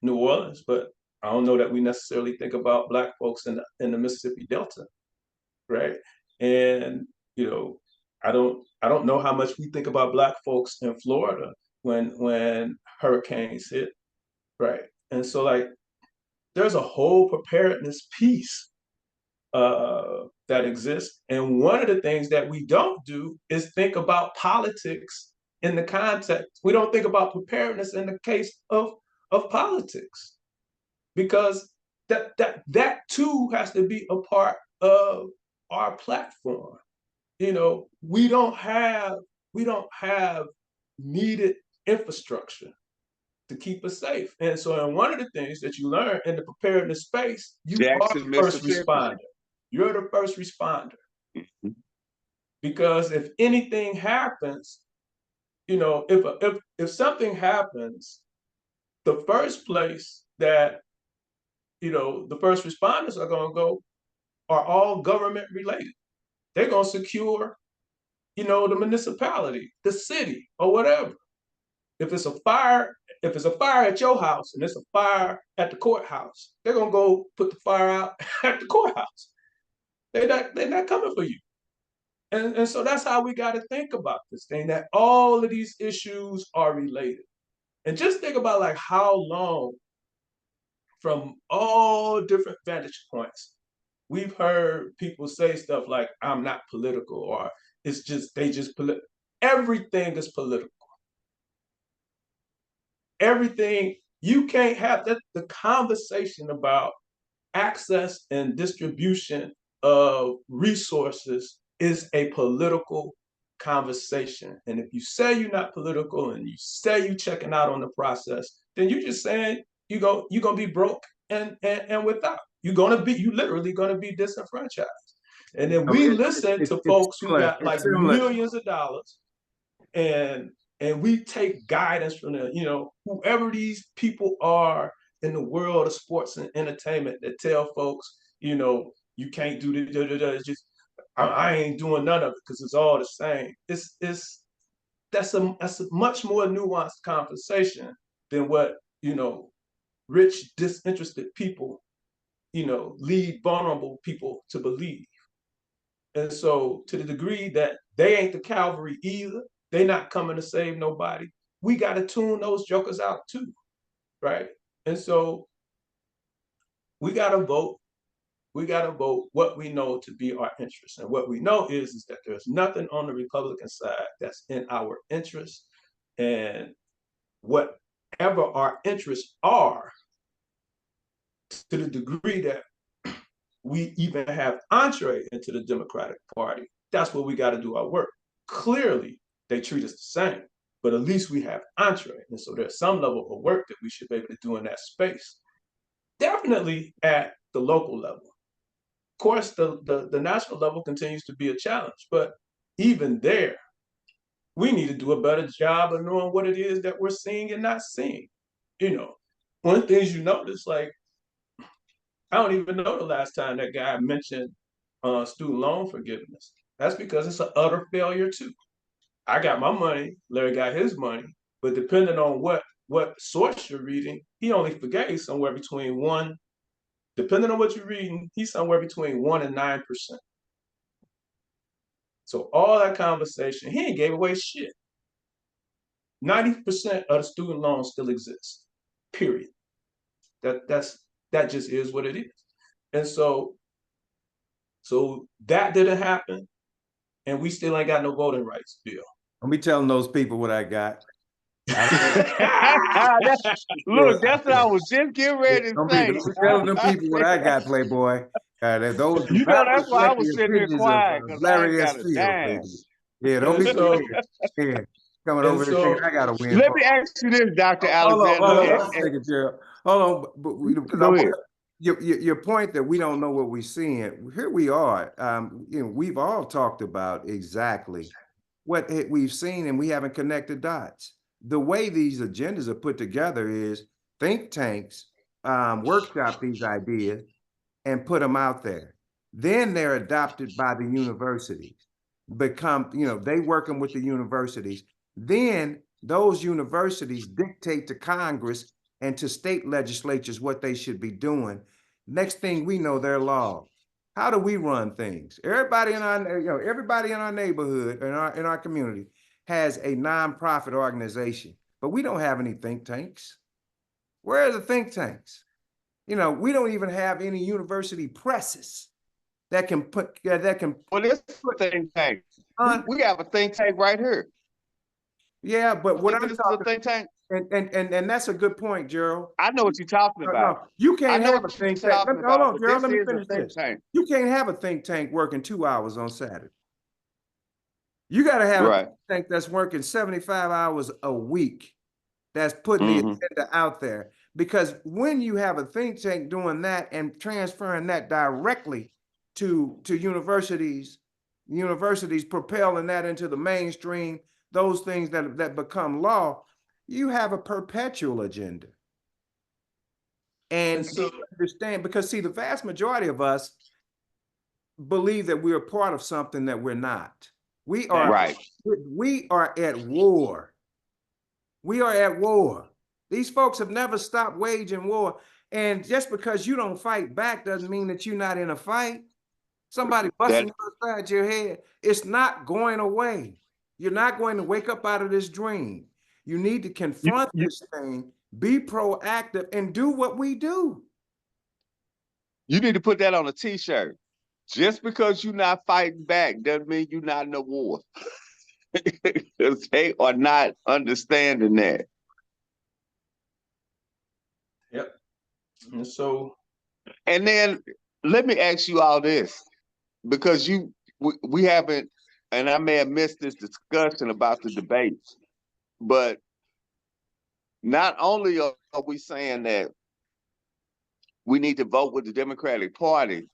New Orleans, but I don't know that we necessarily think about Black folks in the Mississippi Delta, right? And I don't know how much we think about Black folks in Florida when hurricanes hit, right? And so like there's a whole preparedness piece that exists. And one of the things that we don't do is think about politics in the context. We don't think about preparedness in the case of politics, because that too has to be a part of our platform. we don't have needed infrastructure to keep us safe. And so, one of the things that you learn in the preparedness space, you are Jackson, the first Mississippi. responder. You're the first responder. Because if anything happens, if something happens, the first place that the first responders are going to go are all government related. They're going to secure, the municipality, the city, or whatever. If it's a fire at your house and it's a fire at the courthouse, they're gonna go put the fire out at the courthouse. They're not coming for you. And so that's how we got to think about this thing, that all of these issues are related. And just think about like how long, from all different vantage points, we've heard people say stuff like, I'm not political, or it's just, everything is political. Everything, you can't have that. The conversation about access and distribution of resources is a political conversation. And if you say you're not political and you say you're checking out on the process, then you're just saying you're gonna be broke and without. You literally gonna be disenfranchised. And then we listen to folks who got like millions of dollars, and we take guidance from whoever these people are in the world of sports and entertainment that tell folks, you can't do this. It's just, I ain't doing none of it because it's all the same. That's a much more nuanced conversation than what rich, disinterested people lead vulnerable people to believe. And so, to the degree that they ain't the cavalry either, they not coming to save nobody, we got to tune those jokers out too, right? And so we got to vote. We got to vote what we know to be our interest. And what we know is that there's nothing on the Republican side that's in our interest. And whatever our interests are, to the degree that we even have entree into the Democratic Party, that's where we got to do our work. Clearly, they treat us the same, but at least we have entree. And so there's some level of work that we should be able to do in that space. Definitely at the local level. Of course, the national level continues to be a challenge, but even there, we need to do a better job of knowing what it is that we're seeing and not seeing. One of the things you notice, like, I don't even know the last time that guy mentioned student loan forgiveness. That's because it's an utter failure too. I got my money, Larry got his money, but depending on what source you're reading, he only forgave somewhere between depending on what you're reading, he's somewhere between 1% and 9%. So all that conversation, he ain't gave away shit. 90% of the student loans still exist, period. That just is what it is. And so that didn't happen, and we still ain't got no voting rights bill. Let me telling those people what I got. Look, that's what I was just getting ready to say. Don't be telling them people what I got, Playboy. Those that's why I was sitting there quiet, because Larry S. Field, baby. Yeah, don't be coming over here thinking I got to win. Let me ask you this, Dr. Alexander. Hold on, but go ahead. Your point that we don't know what we're seeing. Here we are. We've all talked about exactly what we've seen, and we haven't connected dots. The way these agendas are put together is think tanks workshop these ideas and put them out there. Then they're adopted by the universities. They working with the universities. Then those universities dictate to Congress and to state legislatures what they should be doing. Next thing we know, they're law. How do we run things? Everybody in our neighborhood, in our community, has a nonprofit organization, but we don't have any think tanks. Where are the think tanks? We don't even have any university presses that can put. Well, this think tank. We have a think tank right here. Yeah, but what I'm talking, a think tank. And that's a good point, Jerryl. I know what you're talking about. No, you can't have a think tank. Hold on, Jerryl, let me finish this. Tank. You can't have a think tank working 2 hours on Saturday. You got to have a Right. think tank that's working 75 hours a week, that's putting the agenda out there. Because when you have a think tank doing that and transferring that directly to universities, propelling that into the mainstream, those things that become law, you have a perpetual agenda. And so understand, because see, the vast majority of us believe that we're a part of something that we're not. We are Right. we are at war. We are at war. These folks have never stopped waging war. And just because you don't fight back doesn't mean that you're not in a fight. Somebody busting That you upside your head, it's not going away. You're not going to wake up out of this dream. You need to confront this thing, be proactive, and do what we do. you need to put that on a t-shirt. Just because you're not fighting back doesn't mean you're not in a war. Because they are not understanding that. Yep. And so, And then let me ask you all this, because we haven't, and I may have missed this discussion about the debates, but not only are we saying that we need to vote with the Democratic Party,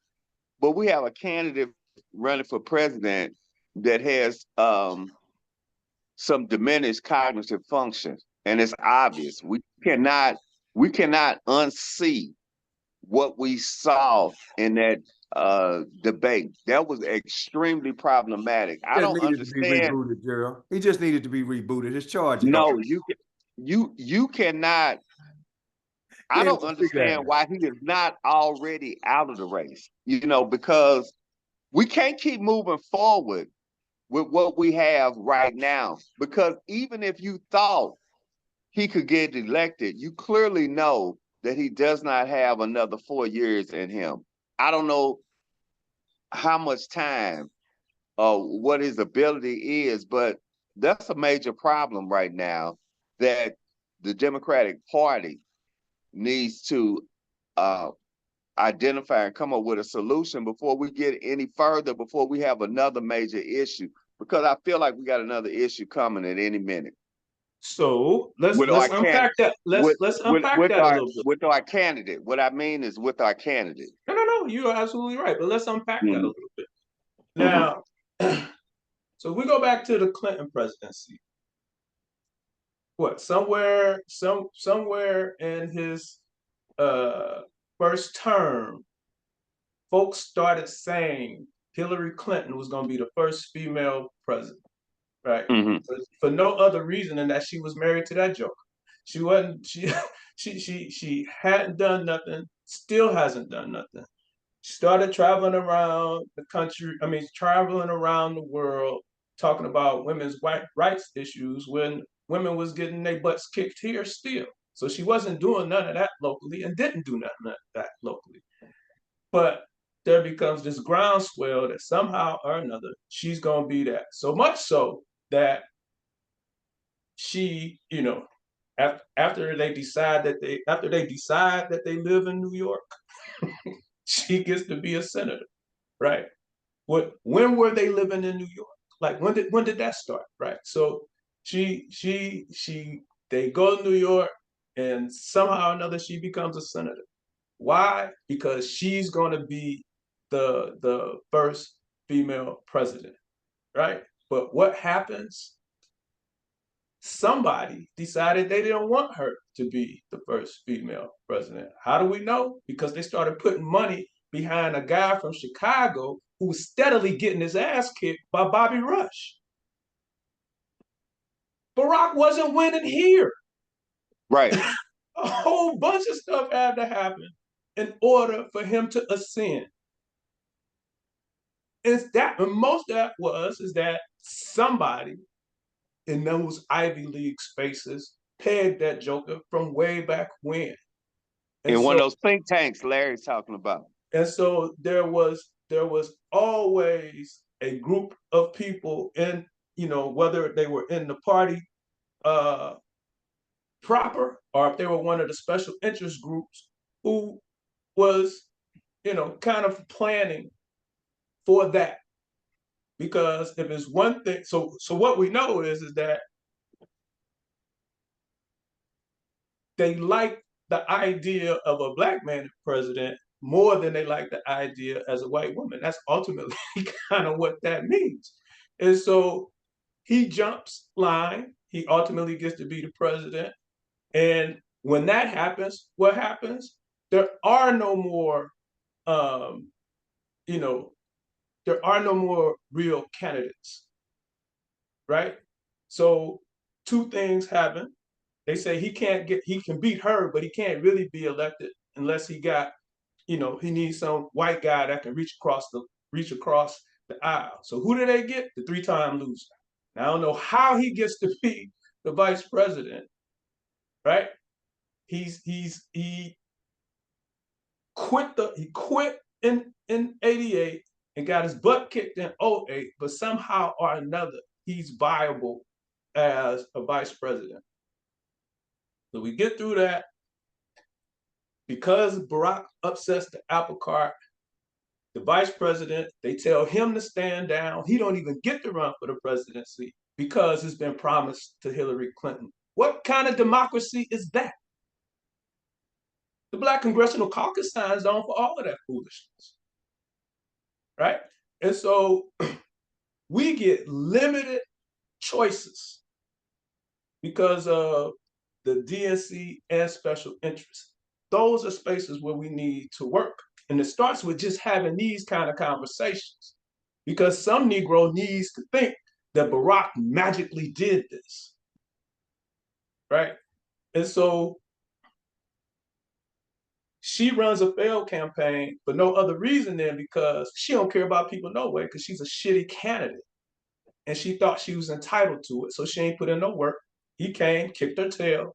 but we have a candidate running for president that has some diminished cognitive function, and it's obvious. We cannot unsee what we saw in that debate. That was extremely problematic. I Just don't needed to be understand. rebooted, Jerryl. He just needed to be rebooted. His charges. No, you cannot. I Can't don't even see that. understand why he is not already out of the race. Because we can't keep moving forward with what we have right now. Because even if you thought he could get elected, you clearly know that he does not have another 4 years in him. I don't know how much time or what his ability is, but that's a major problem right now that the Democratic Party needs to identify and come up with a solution before we get any further, before we have another major issue, because I feel like we got another issue coming at any minute. so let's With our unpack that. Let's unpack that a little bit. with our candidate. What I mean is with our candidate. No, you're absolutely right. But let's unpack that a little bit. Mm-hmm. Now, so we go back to the Clinton presidency. What, somewhere in his first term, folks started saying Hillary Clinton was going to be the first female president, right? Mm-hmm. For no other reason than that she was married to that joker. She wasn't. She hadn't done nothing. Still hasn't done nothing. She started traveling around the country. I mean, traveling around the world, talking about women's rights issues when women was getting their butts kicked here still. So she wasn't doing none of that locally and didn't do none of that locally. But there becomes this groundswell that somehow or another she's going to be that. So much so that she, after they decide that they live in New York, she gets to be a senator, right? When were they living in New York? Like when did that start, right? So she they go to New York and somehow or another she becomes a senator. Why? Because she's going to be the first female president, right? But what happens? Somebody decided they didn't want her to be the first female president. How do we know? Because they started putting money behind a guy from Chicago who was steadily getting his ass kicked by Bobby Rush. Barack wasn't winning here. Right. A whole bunch of stuff had to happen in order for him to ascend. And most of that is that somebody in those Ivy League spaces pegged that joker from way back when. And In one so, of those think tanks Larry's talking about. And so there was always a group of people in, whether they were in the party proper or if they were one of the special interest groups who was, kind of planning for that. Because if it's one thing, so what we know is that they like the idea of a black man president more than they like the idea as a white woman. That's ultimately kind of what that means. And so he jumps line. He ultimately gets to be the president. And when that happens, what happens? There are no more, you know, there are no more real candidates, right? So two things happen. They say he can beat her, but he can't really be elected unless he got, he needs some white guy that can reach across the aisle. So who do they get? The three-time loser. Now, I don't know how he gets to be the vice president, right? He quit in 88 and got his butt kicked in 08, but somehow or another, he's viable as a vice president. So we get through that. Because Barack upsets the apple cart, the vice president, they tell him to stand down. He don't even get to run for the presidency because it's been promised to Hillary Clinton. What kind of democracy is that? The Black Congressional Caucus signs on for all of that foolishness, right? And so we get limited choices because of the DNC and special interests. Those are spaces where we need to work. And it starts with just having these kind of conversations, because some Negro needs to think that Barack magically did this, right? And so she runs a failed campaign for no other reason than because she don't care about people no way, because she's a shitty candidate. And she thought she was entitled to it, so she ain't put in no work. He came, kicked her tail,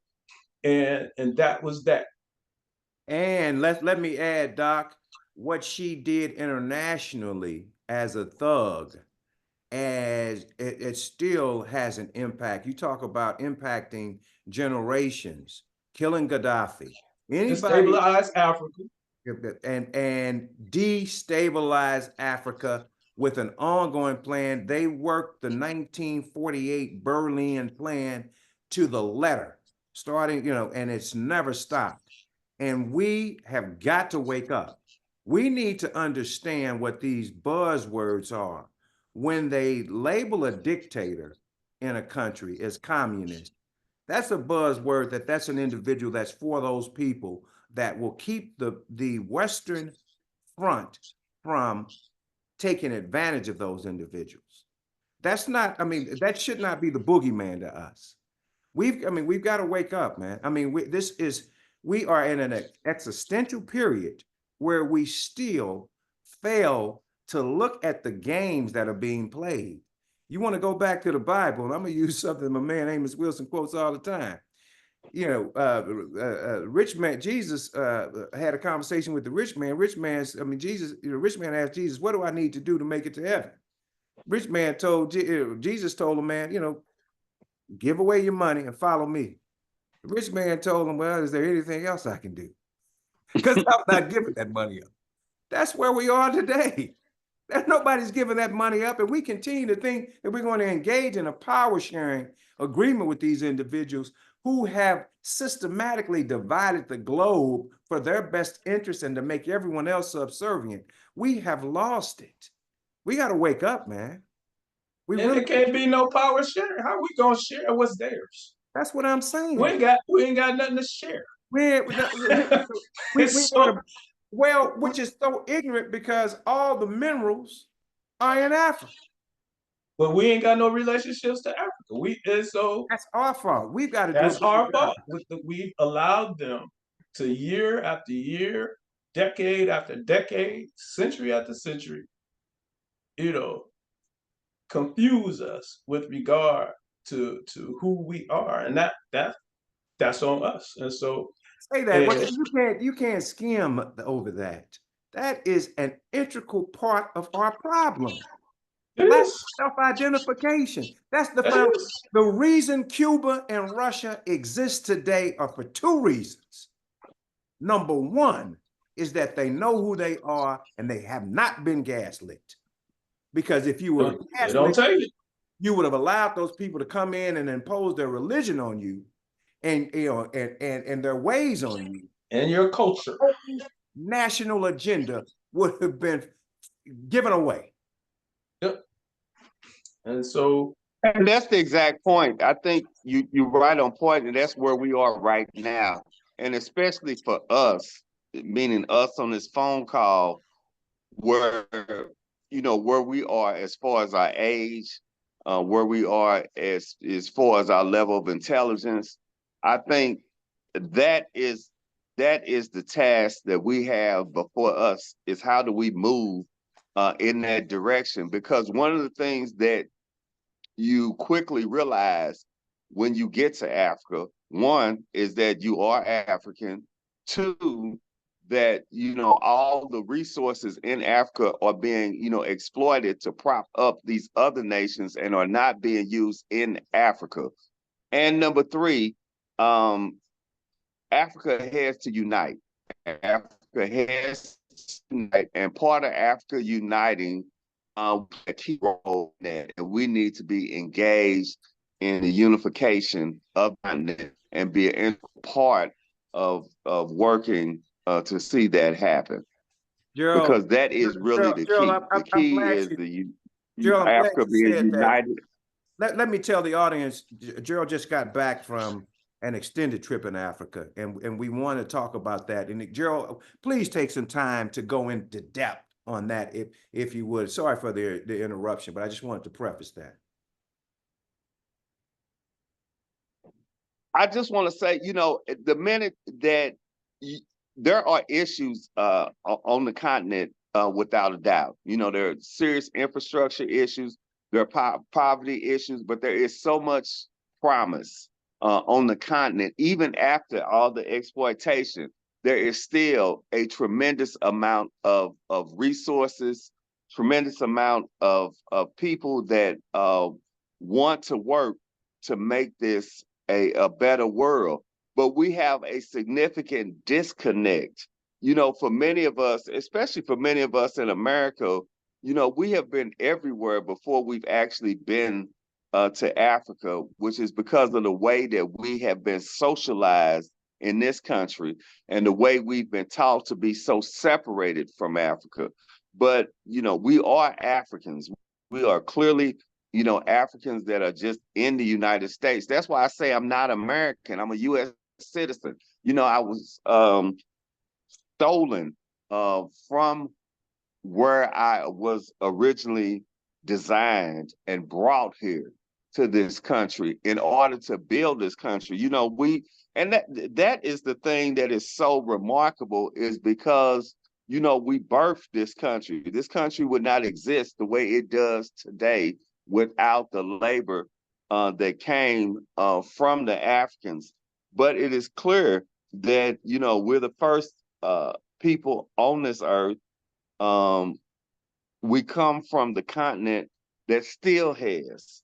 and that was that. And let me add, Doc, what she did internationally as a thug, as it still has an impact. You talk about impacting generations, killing Gaddafi. Anybody Destabilize Africa. and destabilize Africa with an ongoing plan. They worked the 1948 Berlin Plan to the letter, starting, and it's never stopped. And we have got to wake up. We need to understand what these buzzwords are. When they label a dictator in a country as communist, that's a buzzword that's an individual that's for those people that will keep the Western front from taking advantage of those individuals. That's not, that should not be the boogeyman to us. We've got to wake up, man. We are in an existential period where we still fail to look at the games that are being played. You want to go back to the Bible, and I'm going to use something my man Amos Wilson quotes all the time. Rich man, Jesus had a conversation with the rich man. Rich man asked Jesus, what do I need to do to make it to heaven? Rich man Jesus told him, man, give away your money and follow me. The rich man told him, well, is there anything else I can do? Because I'm not giving that money up. That's where we are today. Nobody's giving that money up, and we continue to think that we're going to engage in a power sharing agreement with these individuals who have systematically divided the globe for their best interest and to make everyone else subservient. We have lost it. We got to wake up, man. It can't be no power sharing. How are we gonna share what's theirs? That's what I'm saying. We ain't got nothing to share. Which is so ignorant, because all the minerals are in Africa. But we ain't got no relationships to Africa. That's our fault. We've got to do it. That's our fault. We've allowed them to year after year, decade after decade, century after century, confuse us with regard to who we are, and that's on us. And so say that you can't skim over that. That is an integral part of our problem. That's self-identification. That's the reason Cuba and Russia exist today are for two reasons. Number one is that they know who they are and they have not been gaslit. Because if you were They don't Catholic, take it. you would have allowed those people to come in and impose their religion on you, and and their ways on you. And your culture. National agenda would have been given away. Yep. And so, and that's the exact point. I think you're right on point, and that's where we are right now. And especially for us, meaning us on this phone call, where where we are as far as our age, where we are as far as our level of intelligence. I think that is the task that we have before us, is how do we move in that direction? Because one of the things that you quickly realize when you get to Africa, one is that you are African. Two, that all the resources in Africa are being exploited to prop up these other nations and are not being used in Africa. And number three, Africa has to unite. Africa has to unite, and part of Africa uniting, a key role in that, and we need to be engaged in the unification of continent and be an part of working to see that happen. Jerryl, Because that is really the key. Jerryl, The I'm key glad is Jerryl, I'm glad Africa you being said that. united. Let me tell the audience, Jerryl just got back from an extended trip in Africa, and we want to talk about that. And Jerryl, please take some time to go into depth on that, if you would. Sorry for the interruption, but I just wanted to preface that. I just want to say, the minute that there are issues on the continent, without a doubt, there are serious infrastructure issues, there are poverty issues, but there is so much promise on the continent. Even after all the exploitation, there is still a tremendous amount of resources, tremendous amount of people that want to work to make this a better world. But we have a significant disconnect. For many of us, especially for many of us in America, we have been everywhere before we've actually been to Africa, which is because of the way that we have been socialized in this country and the way we've been taught to be so separated from Africa. But, we are Africans. We are clearly Africans that are just in the United States. That's why I say I'm not American. I'm a U.S. citizen. I was stolen from where I was originally designed and brought here to this country in order to build this country. And that is the thing that is so remarkable, is because we birthed this country. This country would not exist the way it does today without the labor that came from the Africans. But it is clear that we're the first people on this earth. We come from the continent that still has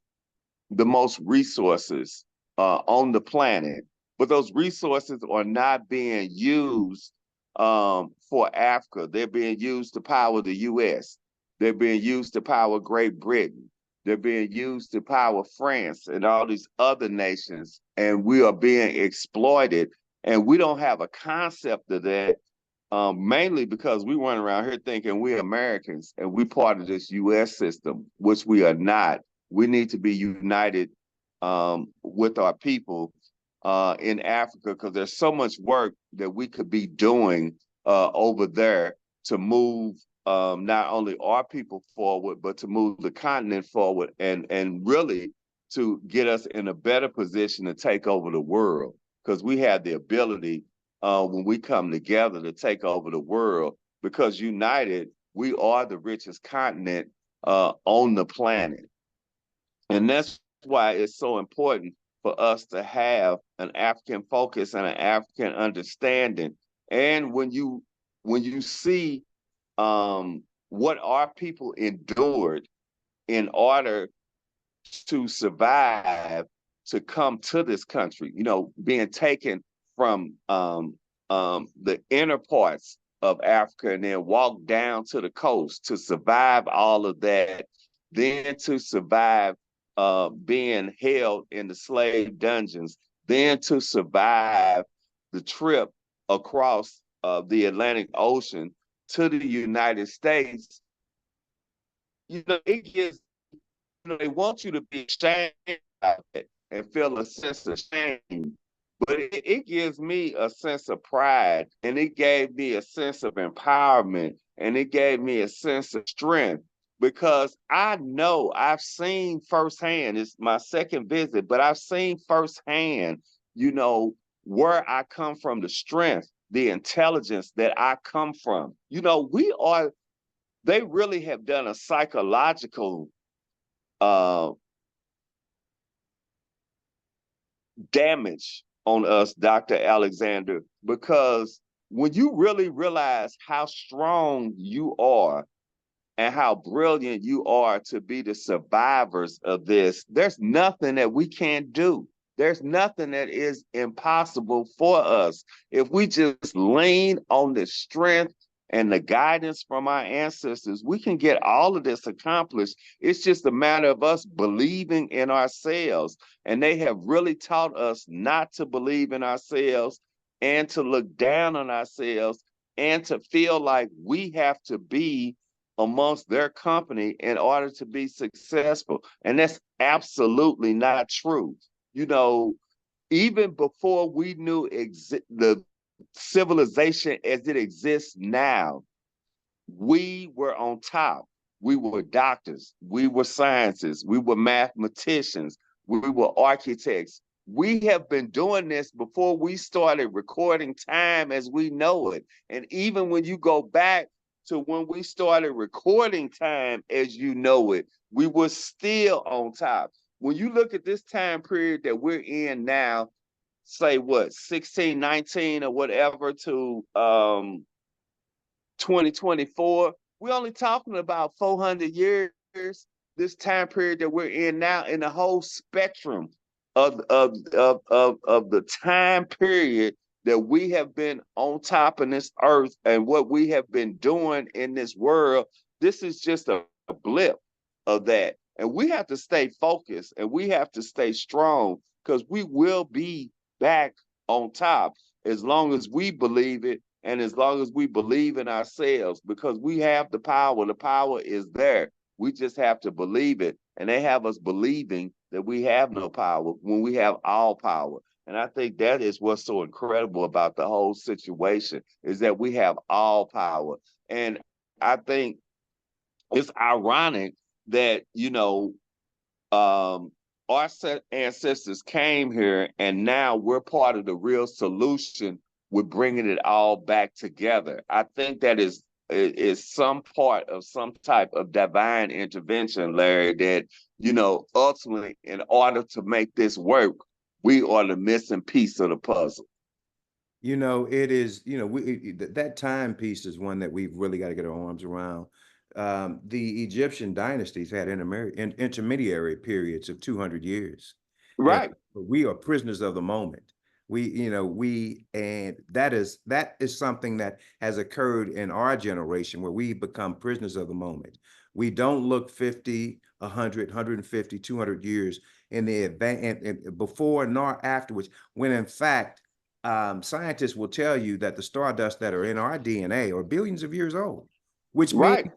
the most resources on the planet, but those resources are not being used for Africa. They're being used to power the U.S. They're being used to power Great Britain. They're being used to power France and all these other nations, and we are being exploited. And we don't have a concept of that, mainly because we run around here thinking we're Americans and we're part of this U.S. system, which we are not. We need to be united with our people in Africa, because there's so much work that we could be doing over there to move not only our people forward, but to move the continent forward and really to get us in a better position to take over the world, because we have the ability when we come together to take over the world, because united, we are the richest continent on the planet. And that's why it's so important for us to have an African focus and an African understanding. And when you see what our people endured in order to survive, to come to this country, being taken from the inner parts of Africa and then walk down to the coast to survive all of that, then to survive being held in the slave dungeons, then to survive the trip across the Atlantic Ocean to the United States. It gives, they want you to be ashamed of it and feel a sense of shame. But it gives me a sense of pride, and it gave me a sense of empowerment, and it gave me a sense of strength, because I know I've seen firsthand, it's my second visit, but I've seen firsthand, where I come from, the strength, the intelligence that I come from. They really have done a psychological damage on us, Dr. Alexander, because when you really realize how strong you are and how brilliant you are to be the survivors of this, there's nothing that we can't do. There's nothing that is impossible for us. If we just lean on the strength and the guidance from our ancestors, we can get all of this accomplished. It's just a matter of us believing in ourselves. And they have really taught us not to believe in ourselves and to look down on ourselves and to feel like we have to be amongst their company in order to be successful. And that's absolutely not true. Even before we knew the civilization as it exists now, we were on top. We were doctors, we were scientists, we were mathematicians, we were architects. We have been doing this before we started recording time as we know it. And even when you go back to when we started recording time as you know it, we were still on top. When you look at this time period that we're in now, say what, 1619 or whatever to 2024, we're only talking about 400 years, this time period that we're in now, in the whole spectrum of the time period that we have been on top of this earth and what we have been doing in this world. This is just a blip of that. And we have to stay focused and we have to stay strong, because we will be back on top as long as we believe it and as long as we believe in ourselves, because we have the power. The power is there. We just have to believe it. And they have us believing that we have no power when we have all power. And I think that is what's so incredible about the whole situation, is that we have all power. And I think it's ironic that, our ancestors came here and now we're part of the real solution with bringing it all back together. I think that is some part of some type of divine intervention, Larry, that, ultimately, in order to make this work, we are the missing piece of the puzzle. It is, that timepiece is one that we've really got to get our arms around. The Egyptian dynasties had intermediary periods of 200 years. Right. We are prisoners of the moment. And that is something that has occurred in our generation, where we become prisoners of the moment. We don't look 50, 100, 150, 200 years in the advance, before nor afterwards, when in fact, scientists will tell you that the stardust that are in our DNA are billions of years old, which means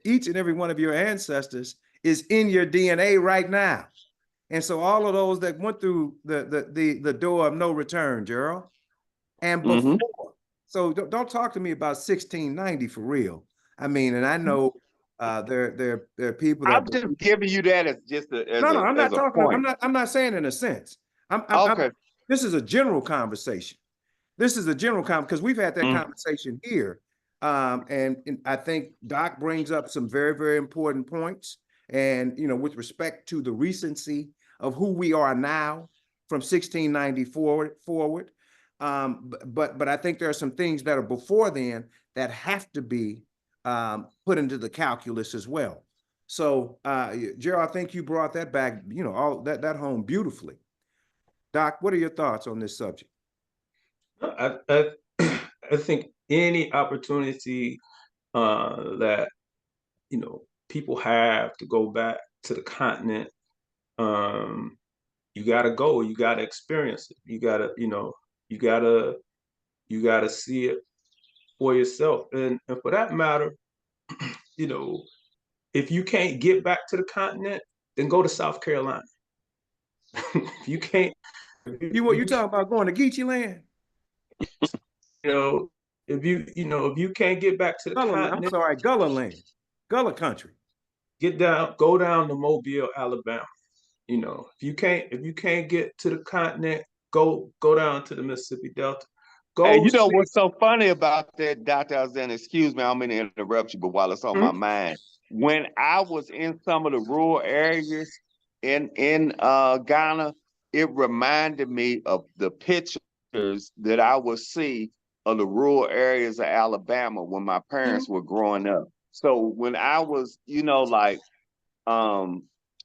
each and every one of your ancestors is in your DNA right now. And so all of those that went through the door of no return, Jerryl, and before, so don't talk to me about 1690 for real. I mean, and I know there are people that I'm just giving you that as just I'm not talking. point. I'm not saying in a sense. Okay. This is a general conversation. This is a general because we've had that conversation here. And I think Doc brings up some very, very important points. And, with respect to the recency of who we are now from 1690 forward. But I think there are some things that are before then that have to be put into the calculus as well. So, Jerryl, I think you brought that back, all that home beautifully. Doc, what are your thoughts on this subject? I think any opportunity that people have to go back to the continent. You gotta go, you gotta experience it. You gotta you gotta see it for yourself. And for that matter, you know, if you can't get back to the continent, then go to South Carolina. If you can't, You what you talking about going to Geechee land? you know, if you can't get back to the I'm continent, sorry, Gullah land, Gullah country. go down to Mobile, Alabama. If you can't get to the continent, go down to the Mississippi Delta. Hey, Go you know see. what's so funny about that, Dr. Alexander? Excuse me, I'm going to interrupt you, but while it's on my mind, when I was in some of the rural areas in Ghana, it reminded me of the pictures that I would see of the rural areas of Alabama when my parents were growing up. So when I was, um,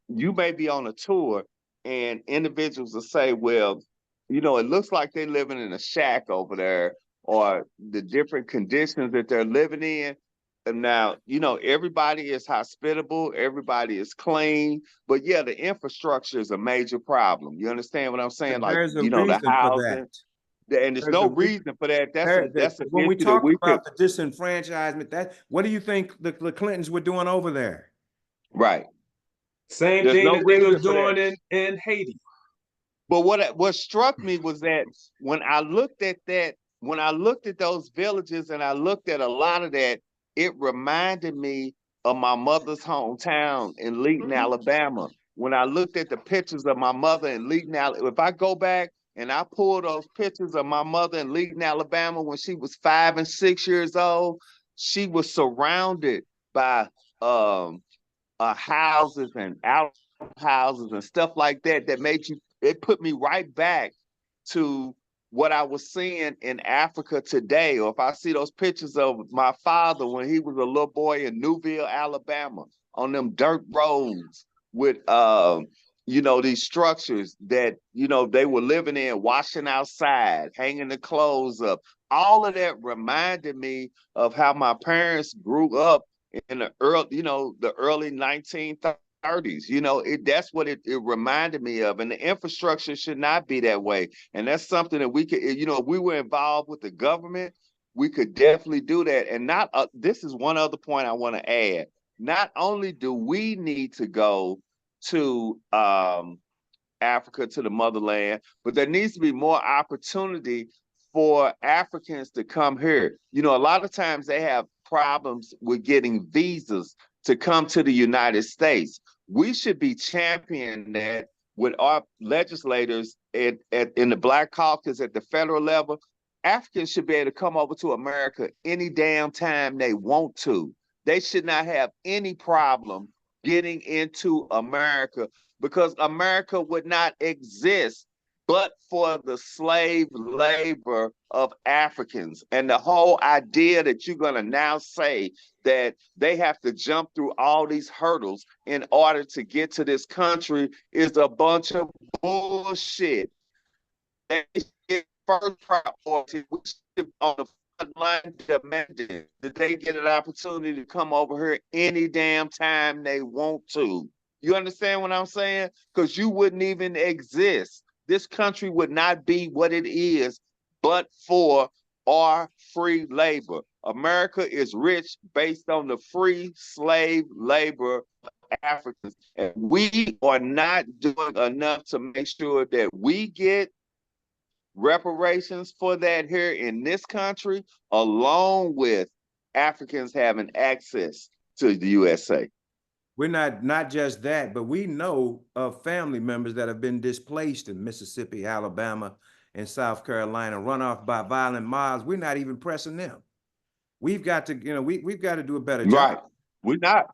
you may be on a tour and individuals will say, well, it looks like they're living in a shack over there, or the different conditions that they're living in. And now, everybody is hospitable, everybody is clean, but yeah, the infrastructure is a major problem. You understand what I'm saying? Like, There's a the reason for that. housing, and there's There's no a reason. reason for that. That's an When we issue that talk we could, about the disenfranchisement, what do you think the Clintons were doing over there? right. Same There's thing no that they reason was for that. doing in Haiti. But what struck me was that when I looked at those villages and I looked at a lot of that, it reminded me of my mother's hometown in Leeton, Alabama. When I looked at the pictures of my mother in Leeton, Alabama, if I go back and I pull those pictures of my mother in Leeton, Alabama, when she was 5 and 6 years old, she was surrounded by houses and outhouses and stuff like that it put me right back to what I was seeing in Africa today. Or if I see those pictures of my father when he was a little boy in Newville, Alabama, on them dirt roads with these structures that they were living in, washing outside, hanging the clothes up. All of that reminded me of how my parents grew up in the early 1930s. That's what it reminded me of. And the infrastructure should not be that way. And that's something that we could, if we were involved with the government, we could definitely do that. And this is one other point I want to add. Not only do we need to go to Africa, to the motherland, but there needs to be more opportunity for Africans to come here. A lot of times they have problems with getting visas to come to the United States. We should be championing that with our legislators in the Black Caucus at the federal level. Africans should be able to come over to America any damn time they want to. They should not have any problem getting into America, because America would not exist but for the slave labor of Africans. And the whole idea that you're going to now say that they have to jump through all these hurdles in order to get to this country is a bunch of bullshit. They should first priority, we should on the front line demanding that they get an opportunity to come over here any damn time they want to. You understand what I'm saying? Because you wouldn't even exist. This country would not be what it is but for our free labor. America is rich based on the free slave labor of Africans. And we are not doing enough to make sure that we get reparations for that here in this country, along with Africans having access to the USA. We're not just that, but we know of family members that have been displaced in Mississippi, Alabama, and South Carolina, run off by violent mobs. We're not even pressing them. We've got to, we've got to do a better job. Right. We're not.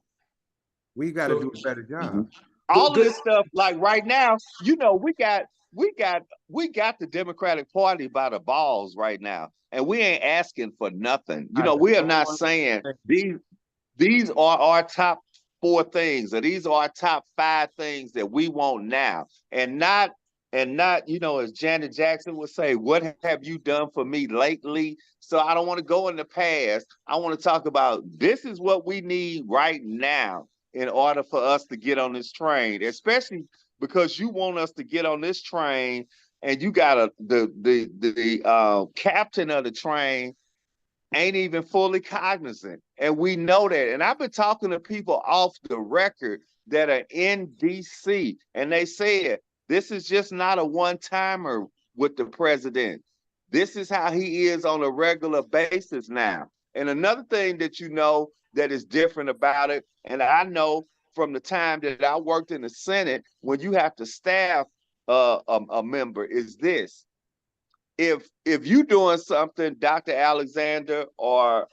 We've got to do a better job. All of this stuff, like right now, we got the Democratic Party by the balls right now, and we ain't asking for nothing. We are not saying these are our top 4 things, or these are our top 5 things that we want now, and not, as Janet Jackson would say, what have you done for me lately? So I don't want to go in the past. I want to talk about this is what we need right now. in order for us to get on this train, especially because you want us to get on this train and you got the captain of the train ain't even fully cognizant. And we know that. And I've been talking to people off the record that are in DC, and they said this is just not a one-timer with the president. This is how he is on a regular basis now. And another thing that you know that is different about it, and I know from the time that I worked in the Senate, when you have to staff a member, is this: if you doing something, Dr. Alexander or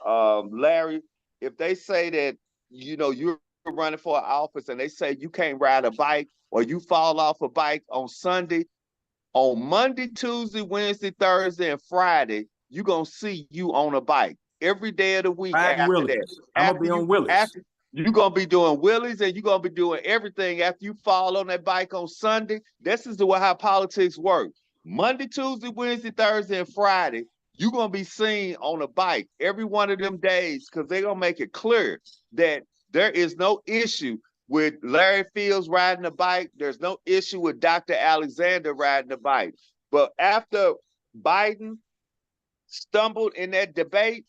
Larry, if they say that you're running for an office and they say you can't ride a bike or you fall off a bike on Sunday, on Monday, Tuesday, Wednesday, Thursday, and Friday, you're gonna see you on a bike every day of the week. Riding after Willies. that. I'm gonna be on Willies. You're gonna be doing wheelies and you're gonna be doing everything after you fall on that bike on Sunday. This is how politics work. Monday, Tuesday, Wednesday, Thursday, and Friday, you're gonna be seen on a bike every one of them days, because they're gonna make it clear that there is no issue with Larry Fields riding a bike. There's no issue with Dr. Alexander riding a bike. But after Biden stumbled in that debate,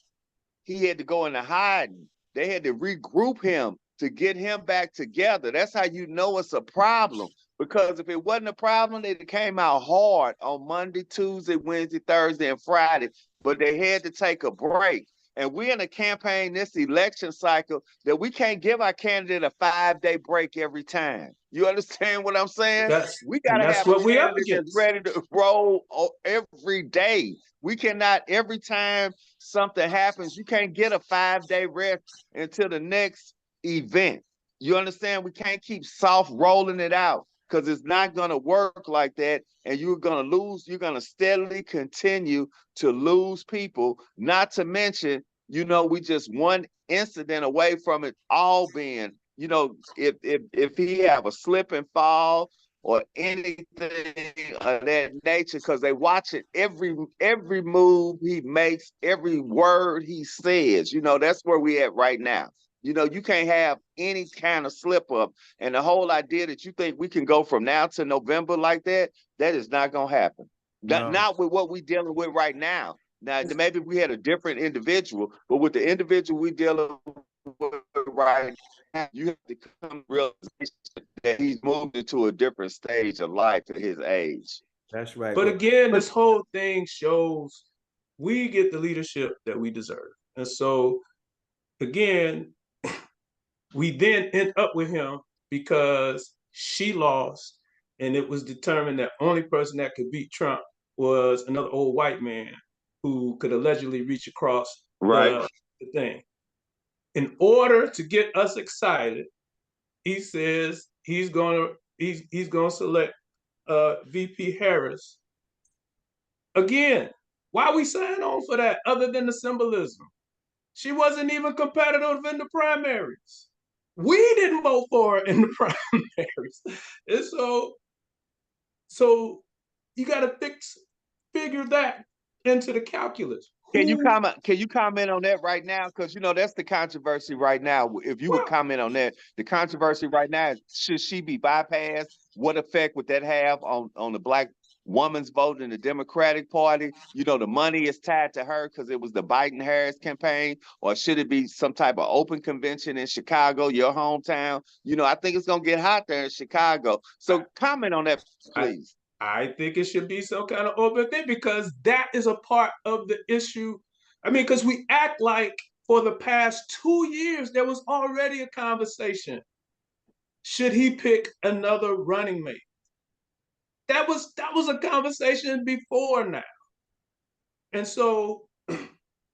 he had to go into hiding. They had to regroup him to get him back together. That's how you know it's a problem. Because if it wasn't a problem, they came out hard on Monday, Tuesday, Wednesday, Thursday, and Friday. But they had to take a break. And we're in a campaign this election cycle that we can't give our candidate a 5-day break every time. You understand what I'm saying? We got to have a candidate that's ready to roll every day. We cannot, every time something happens, you can't get a 5-day rest until the next event. You understand? We can't keep soft rolling it out, because it's not going to work like that. And you're going to lose, you're going to steadily continue to lose people, not to mention, we just one incident away from it all being, if he have a slip and fall or anything of that nature, because they watch it every move he makes, every word he says. That's where we at right now. You can't have any kind of slip up. And the whole idea that you think we can go from now to November like that, that is not going to happen. No. Not with what we're dealing with right now. Now, maybe we had a different individual, but with the individual we dealing with right now, you have to come to realization that he's moved into a different stage of life at his age. That's right. But again, this whole thing shows we get the leadership that we deserve. And so, again, we then end up with him because she lost, and it was determined that only person that could beat Trump was another old white man who could allegedly reach across the thing. In order to get us excited, he says he's gonna select VP Harris. Again, why we sign on for that other than the symbolism? She wasn't even competitive in the primaries. We didn't vote for her in the primaries. And so you got to figure that into the calculus. Can you comment on that right now? Because that's the controversy right now. If you would comment on that, the controversy right now is, should she be bypassed? What effect would that have on the Black woman's vote in the Democratic Party? The money is tied to her because it was the Biden-Harris campaign, or should it be some type of open convention in Chicago, your hometown? I think it's gonna get hot there in Chicago. So comment on that, please. I think it should be some kind of open thing, because that is a part of the issue. I mean, because we act like for the past 2 years, there was already a conversation. Should he pick another running mate? That was a conversation before now. And so,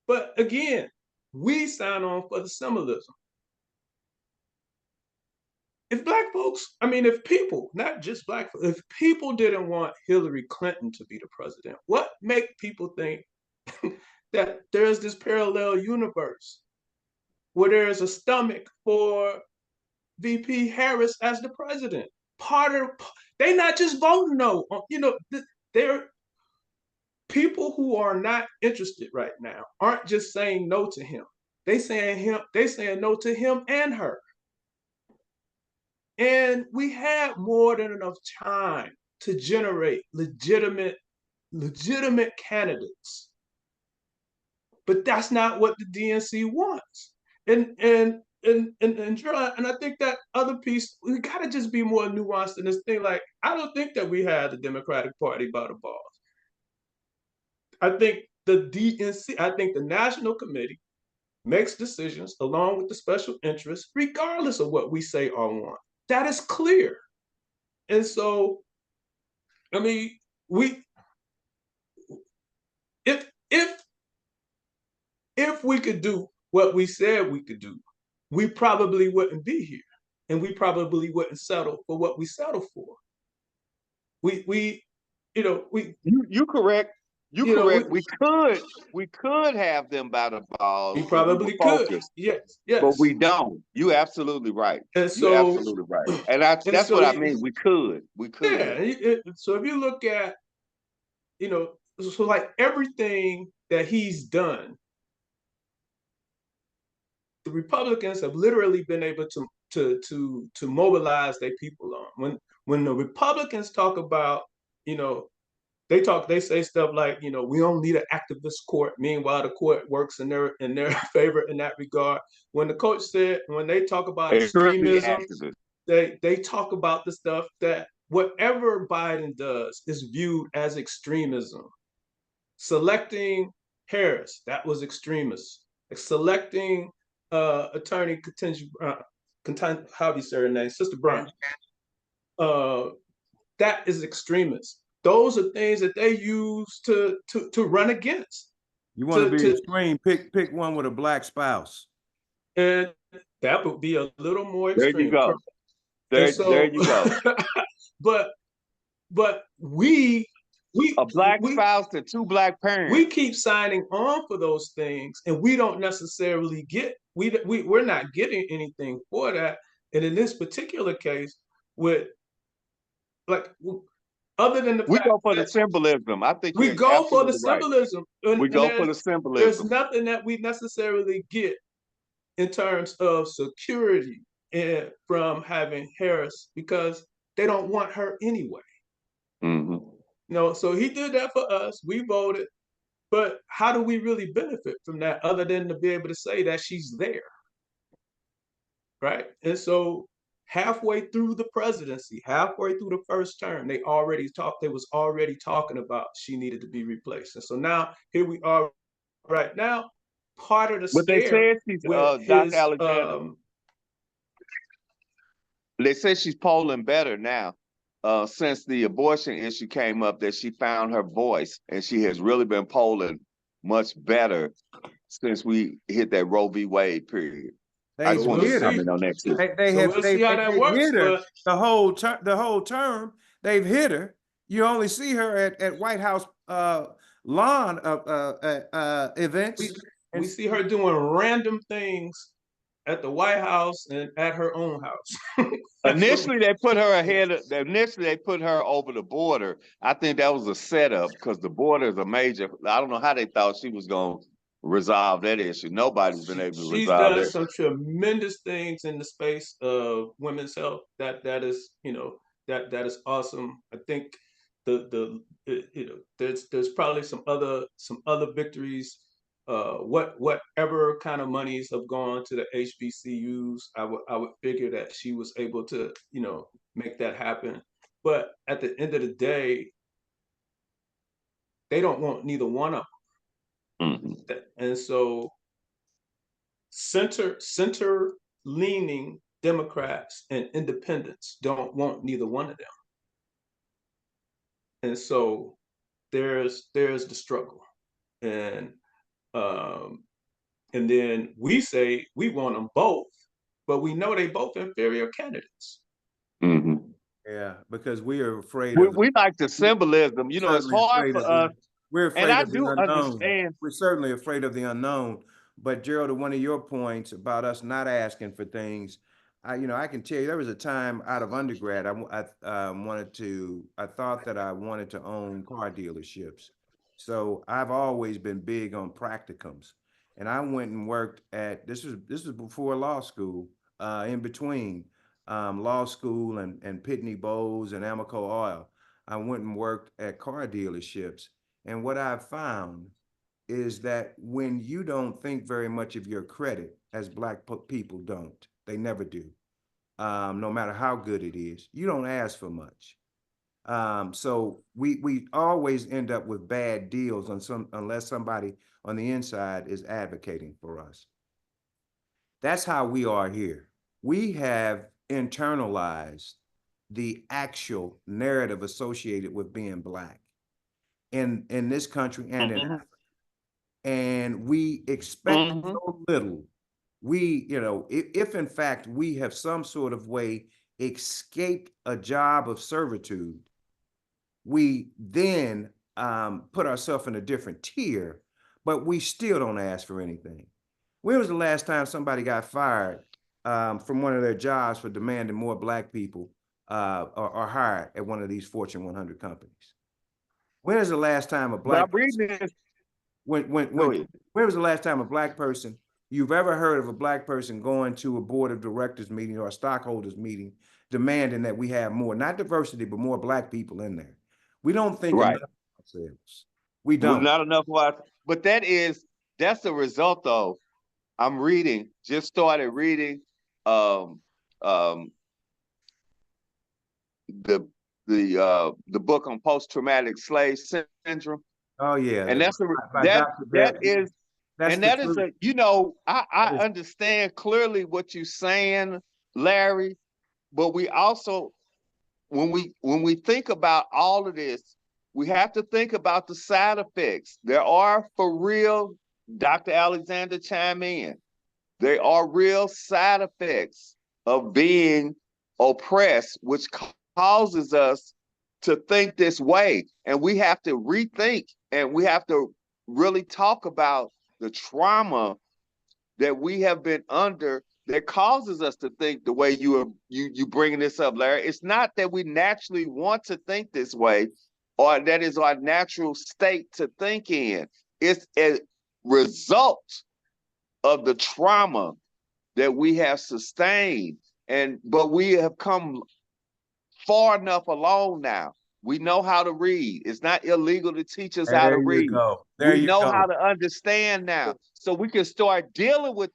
but again, we sign on for the symbolism. If Black folks, if people, not just Black folks, if people didn't want Hillary Clinton to be the president, what make people think that there's this parallel universe where there's a stomach for VP Harris as the president? They're not just voting no. They're people who are not interested right now aren't just saying no to him. They saying no to him and her. And we had more than enough time to generate legitimate candidates. But that's not what the DNC wants. And I think that other piece, we gotta just be more nuanced in this thing. Like, I don't think that we had the Democratic Party by the balls. I think the DNC, I think the National Committee makes decisions along with the special interests, regardless of what we say or want. That is clear. And so, I mean, we if we could do what we said we could do, we probably wouldn't be here, and we probably wouldn't settle for what we settled for. We you know we You correct. You you know correct. We could have them by the balls we if we were probably could. focused, Yes, but yes. we don't. You absolutely right. And You're so absolutely right. And and that's so what I mean. We could. We yeah. could. So if you look at so like everything that he's done, the Republicans have literally been able to mobilize their people on. When the Republicans talk about, they say stuff like, we don't need an activist court. Meanwhile, the court works in their favor in that regard. When they talk about Extremely extremism, activist. they talk about the stuff that whatever Biden does is viewed as extremism. Selecting Harris, that was extremist. Selecting attorney how do you say her name? Sister Brown. That is extremist. Those are things that they use to run against. You want to be extreme, pick one with a black spouse. And that would be a little more There extreme. you go. There you go. but we a black spouse and two black parents. We keep signing on for those things, and we don't necessarily get we're not getting anything for that. And in this particular case, with other than the we fact go for the symbolism. I think we go for the right. symbolism. We go for the symbolism. There's nothing that we necessarily get in terms of security from having Harris, because they don't want her anyway. Mm-hmm. So he did that for us. We voted. But how do we really benefit from that other than to be able to say that she's there? Right? And so halfway through the presidency, halfway through the first term, they was already talking about she needed to be replaced. And so now here we are right now. Part of the but they said she's Dr. Alexander. They said she's polling better now. Since the abortion issue came up, that she found her voice, and she has really been polling much better since we hit that Roe v. Wade period. I just want to comment on that too. We'll see how that works. But the whole term, they've hit her. You only see her at White House lawn events. We see her doing random things at the White House and at her own house. Initially, they put her over the border. I think that was a setup because the border is a major. I don't know how they thought she was going to resolve that issue. Nobody's been able to resolve that. She's done some tremendous things in the space of women's health. That is awesome. I think there's probably some other victories. Whatever kind of monies have gone to the HBCUs, I would figure that she was able to, make that happen. But at the end of the day, they don't want neither one of them. Mm-hmm. And so center leaning Democrats and independents don't want neither one of them. And so there's the struggle. And then we say we want them both, but we know they both inferior candidates. Mm-hmm. Yeah, because we are afraid we like the symbolism. It's hard for us. We're afraid of the unknown. Understand. We're certainly afraid of the unknown. But Jerryl, to one of your points about us not asking for things, I can tell you there was a time out of undergrad I thought that I wanted to own car dealerships. So I've always been big on practicums, and I went and worked at this was before law school. In between, law school and Pitney Bowes and Amoco Oil, I went and worked at car dealerships. And what I've found is that when you don't think very much of your credit, as Black people don't, they never do, no matter how good it is, you don't ask for much. So we always end up with bad deals on unless somebody on the inside is advocating for us. That's how we are here. We have internalized the actual narrative associated with being Black in this country and in Africa. And we expect so little. We, if in fact we have some sort of way escaped a job of servitude, we then put ourselves in a different tier, but we still don't ask for anything. When was the last time somebody got fired from one of their jobs for demanding more Black people are hired at one of these Fortune 100 companies? When is the last time a Black person, when was the last time a Black person, you've ever heard of a Black person going to a board of directors meeting or a stockholders meeting demanding that we have more, not diversity, but more Black people in there? We don't think enough of ourselves. We don't. Not enough of us. But that's the result though. I'm reading, just started reading the book on post-traumatic slave syndrome. Oh yeah. And that's I understand clearly what you're saying, Larry, but we also, when we think about all of this, we have to think about the side effects. There are, for real, Dr. Alexander chime in, there are real side effects of being oppressed, which causes us to think this way. And we have to rethink, and we have to really talk about the trauma that we have been under that causes us to think the way you bringing this up, Larry. It's not that we naturally want to think this way, or that is our natural state to think in. It's a result of the trauma that we have sustained. But we have come far enough along now. We know how to read. It's not illegal to teach us how to read. We know how to understand now. So we can start dealing with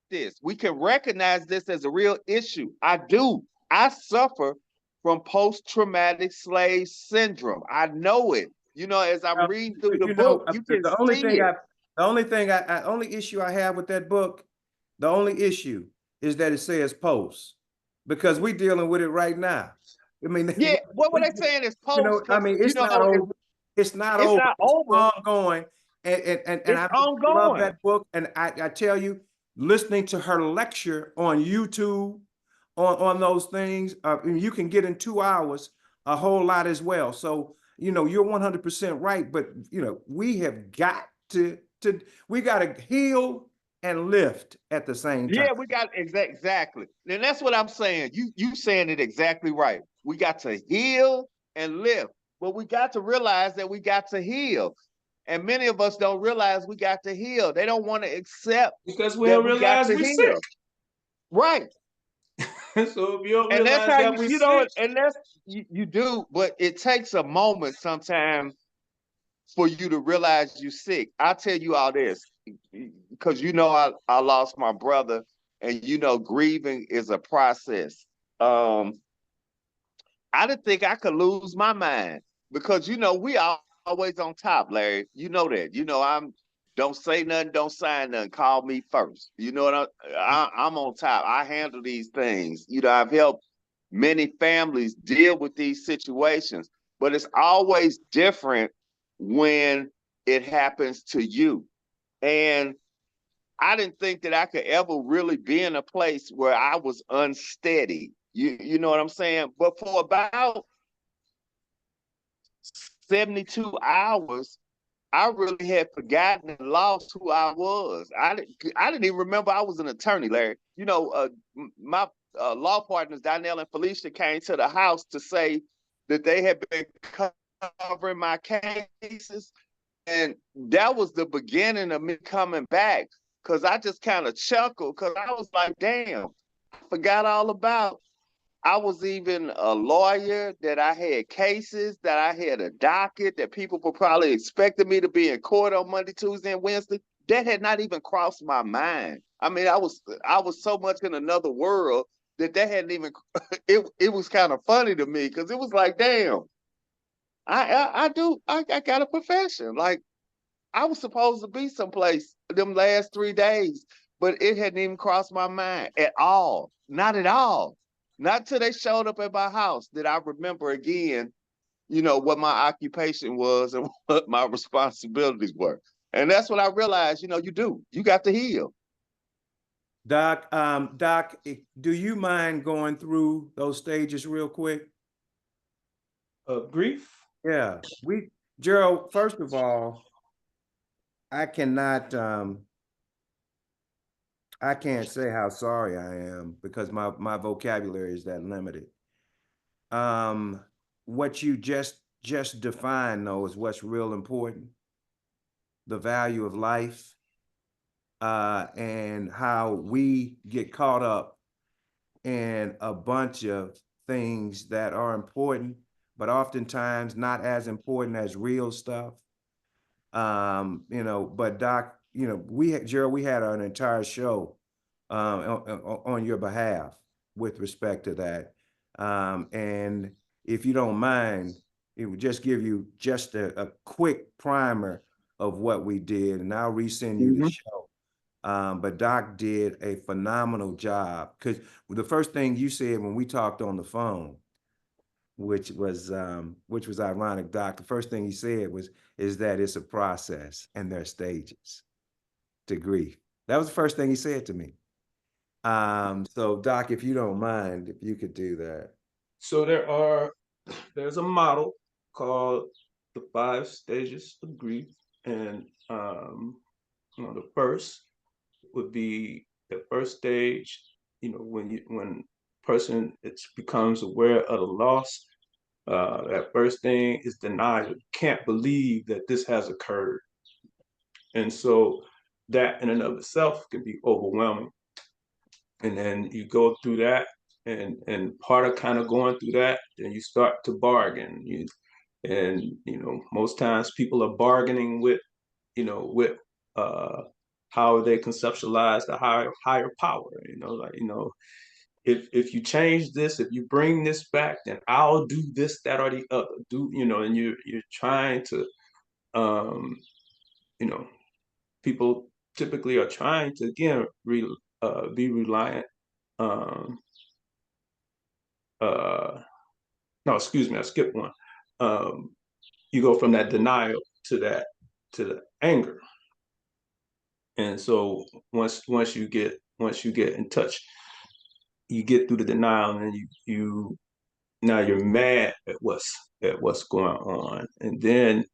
this. We can recognize this as a real issue. I do. I suffer from post-traumatic slave syndrome. I know it. As I'm reading through the book, you can see it. The only issue I have with that book, the only issue is that it says post, because we're dealing with it right now. I mean, yeah, what they saying is post. It's not over. It's not over. It's ongoing. And I love that book. And I tell you, listening to her lecture on YouTube on those things, you can get in 2 hours a whole lot as well. So, you're 100% right. But, we have got we got to heal and lift at the same time. Yeah, we got exactly. And that's what I'm saying. You saying it exactly right. We got to heal and lift, but we got to realize that we got to heal. And many of us don't realize we got to heal. They don't want to accept because we don't realize we're sick. Right. So if you don't realize that we're sick, and that's you do, but it takes a moment sometimes for you to realize you're sick. I'll tell you all this, because I lost my brother, and grieving is a process. I didn't think I could lose my mind, because we are always on top, Larry. You know that. I'm don't say nothing, don't sign nothing. Call me first. You know what I'm on top. I handle these things. I've helped many families deal with these situations, but it's always different when it happens to you. And I didn't think that I could ever really be in a place where I was unsteady. You know what I'm saying? But for about 72 hours, I really had forgotten and lost who I was. I didn't even remember I was an attorney, Larry. My law partners, Donnell and Felicia, came to the house to say that they had been covering my cases. And that was the beginning of me coming back, because I just kind of chuckled, because I was like, damn, I forgot all about I was even a lawyer, that I had cases, that I had a docket, that people were probably expecting me to be in court on Monday, Tuesday, and Wednesday. That had not even crossed my mind. I mean, I was so much in another world that hadn't even it was kind of funny to me, because it was like, damn, I got a profession. Like, I was supposed to be someplace them last 3 days, but it hadn't even crossed my mind at all. Not at all. Not till they showed up at my house did I remember again, what my occupation was and what my responsibilities were. And that's what I realized, you got to heal. Doc, do you mind going through those stages real quick? Grief. Yeah, Jerryl, first of all, I cannot, I can't say how sorry I am because my vocabulary is that limited. What you just defined though is what's real important, the value of life, and how we get caught up in a bunch of things that are important, but oftentimes not as important as real stuff. But Doc, Gerald, we had an entire show on your behalf with respect to that. And if you don't mind, it would just give you just a quick primer of what we did, and I'll resend you the show. But Doc did a phenomenal job, because the first thing you said when we talked on the phone, which was ironic, Doc. The first thing he said is that it's a process and there are stages to grief. That was the first thing he said to me. So Doc, if you don't mind, if you could do that. So there's a model called the 5 stages of grief, and the first would be the first stage. When person becomes aware of the loss, that first thing is denial. You can't believe that this has occurred, and so that in and of itself can be overwhelming. And then you go through that, and part of kind of going through that, then you start to bargain. Most times people are bargaining with how they conceptualize the higher power. If you change this, if you bring this back, then I'll do this, that, or the other. And you're trying to, um, you know, people typically are trying to again be reliant. Um, no, excuse me, I skipped one. You go from that denial to the anger, and so once you get in touch, you get through the denial, and then you now you're mad at what's going on, and then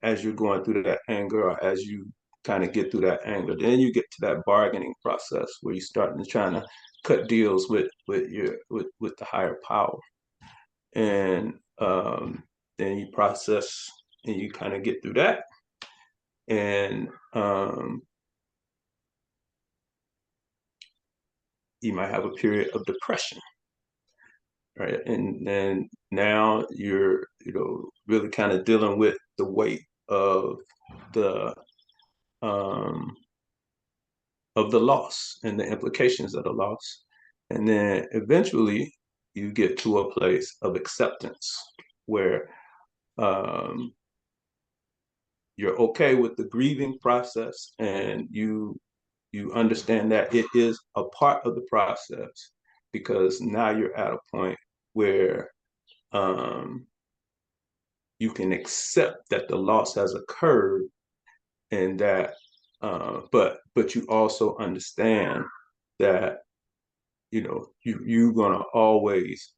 as you're going through that anger, or as you kind of get through that anger, then you get to that bargaining process where you start trying to cut deals with the higher power, and then you process and you kind of get through that, and you might have a period of depression, right? And then now you're really kind of dealing with the weight the um, of the loss and the implications of the loss, and then eventually you get to a place of acceptance where you're okay with the grieving process, and you understand that it is a part of the process, because now you're at a point where you can accept that the loss has occurred, and that but you also understand that you're gonna always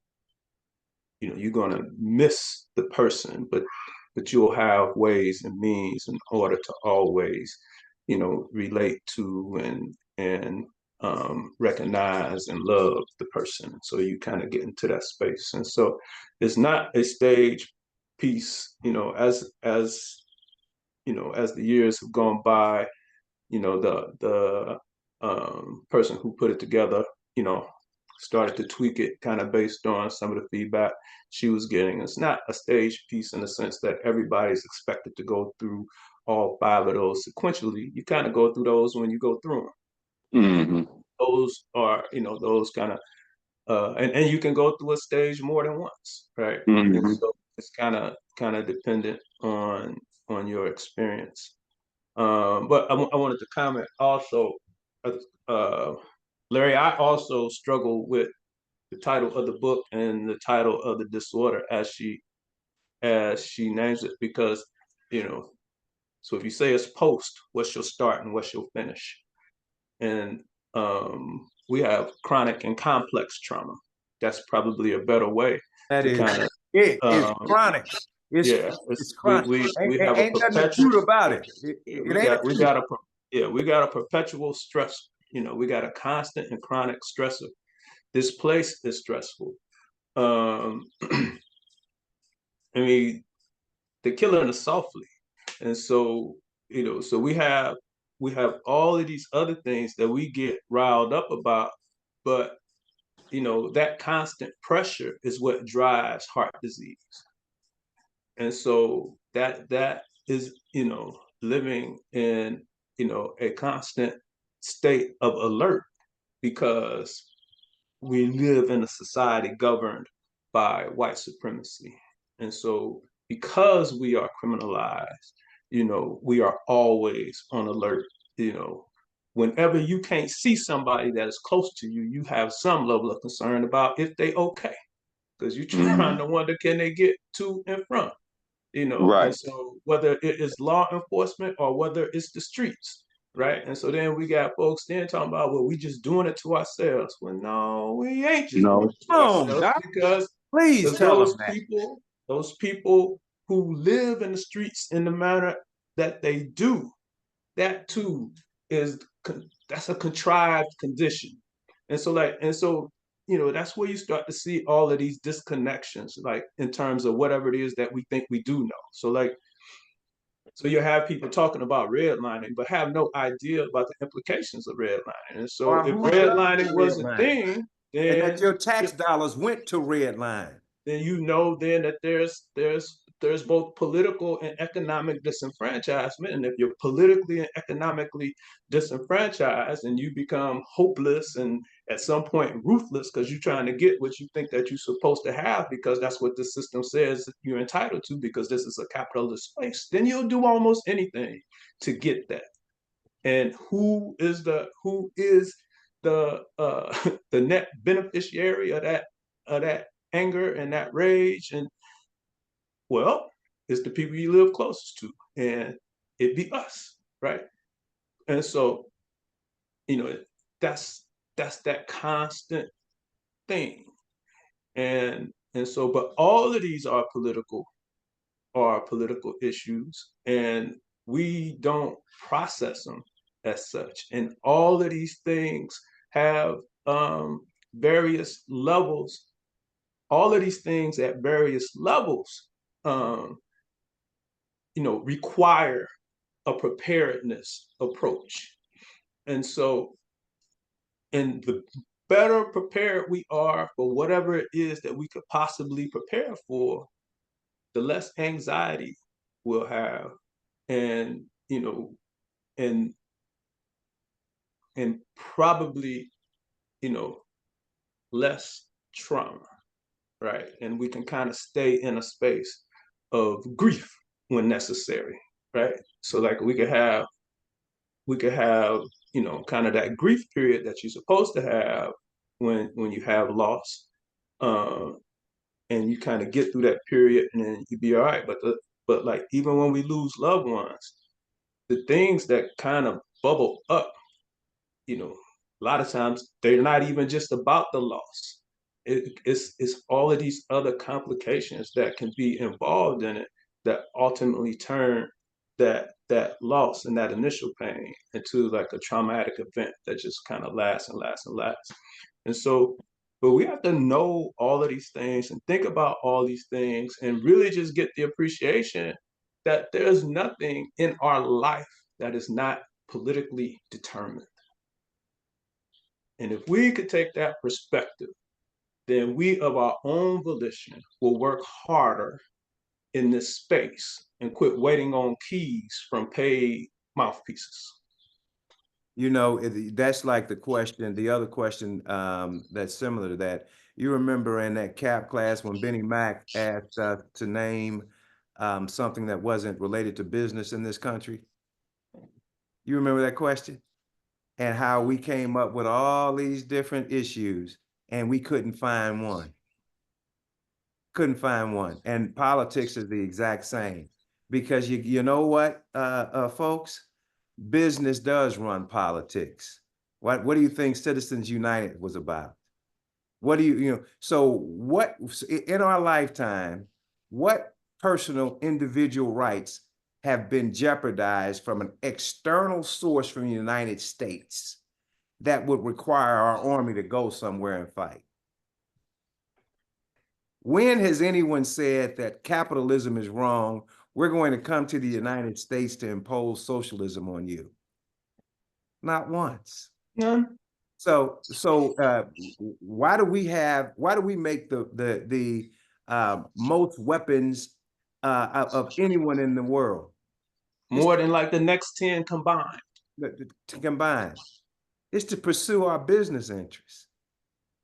you're gonna miss the person, but you'll have ways and means in order to always relate to and recognize and love the person. So you kind of get into that space, and so it's not a stage piece. As the years have gone by, the person who put it together you know, started to tweak it kind of based on some of the feedback she was getting. It's not a stage piece in the sense that everybody's expected to go through all 5 of those sequentially. You kind of go through those when you go through them. Mm-hmm. Those are, those kind of, and you can go through a stage more than once, right? And Mm-hmm. so it's kind of dependent on your experience. But I wanted to comment also, uh, Larry, I also struggle with the title of the book and the title of the disorder as she names it, because so if you say it's post, what's your start and what's your finish? And we have chronic and complex trauma. That's probably a better way That to is kind of it. It's chronic. yeah. It's We chronic. we we have a Ain't nothing to perpetual cute about it. yeah, It ain't a cute. we got a perpetual stress. We got a constant and chronic stressor. This place is stressful. I mean, they're killing us softly, and so so we have all of these other things that we get riled up about, but that constant pressure is what drives heart disease, and so that is living in a constant state of alert, because we live in a society governed by white supremacy. And so because we are criminalized, we are always on alert. Whenever you can't see somebody that is close to you, you have some level of concern about if they okay. Because you're trying to wonder, can they get to and from? Right. And so whether it is law enforcement or whether it's the streets, right? And so then we got folks then talking about, well, we just doing it to ourselves. Well, no, we ain't just doing No. it to Oh, ourselves, Doc, because please tell them that. those people who live in the streets in the manner that they do, that too is that's a contrived condition. And so that's where you start to see all of these disconnections, like in terms of whatever it is that we think we do know. So you have people talking about redlining but have no idea about the implications of redlining. And so Or if who does redlining was a redline? thing, And that then your tax dollars went to redline. then then that there's both political and economic disenfranchisement. And if you're politically and economically disenfranchised, and you become hopeless and at some point ruthless, because you're trying to get what you think that you're supposed to have, because that's what the system says you're entitled to, because this is a capitalist place, then you'll do almost anything to get that. And who is the the net beneficiary of that anger and that rage? And well, it's the people you live closest to, and it be us, right? And so you know that's that constant thing. And so but all of these are political issues, and we don't process them as such. And all of these things have various levels. All of these things at various levels, um, require a preparedness approach. And so, and the better prepared we are for whatever it is that we could possibly prepare for, the less anxiety we'll have, and and and probably you know less trauma, right? And we can kind of stay in a space of grief when necessary, right? So like we could have kind of that grief period that you're supposed to have when you have loss, um, and you kind of get through that period and then you be all right. But like even when we lose loved ones, the things that kind of bubble up, a lot of times they're not even just about the loss. It's all of these other complications that can be involved in it, that ultimately turn that loss and that initial pain into like a traumatic event that just kind of lasts and lasts and lasts. And so, but we have to know all of these things and think about all these things and really just get the appreciation that there's nothing in our life that is not politically determined. And if we could take that perspective, then we of our own volition will work harder in this space and quit waiting on keys from paid mouthpieces. You know, that's like the question, the other question that's similar to that. You remember in that CAP class when Benny Mack asked us to name something that wasn't related to business in this country? You remember that question? And how we came up with all these different issues and we couldn't find one. Couldn't find one. And politics is the exact same. Because you know what, folks? Business does run politics. What do you think Citizens United was about? What do you so what in our lifetime, what personal individual rights have been jeopardized from an external source from the United States that would require our army to go somewhere and fight? When has anyone said that capitalism is wrong? We're going to come to the United States to impose socialism on you. Not once. None. So why do we make the most weapons of anyone in the world? More than like the next 10 combined. To combine. It's to pursue our business interests.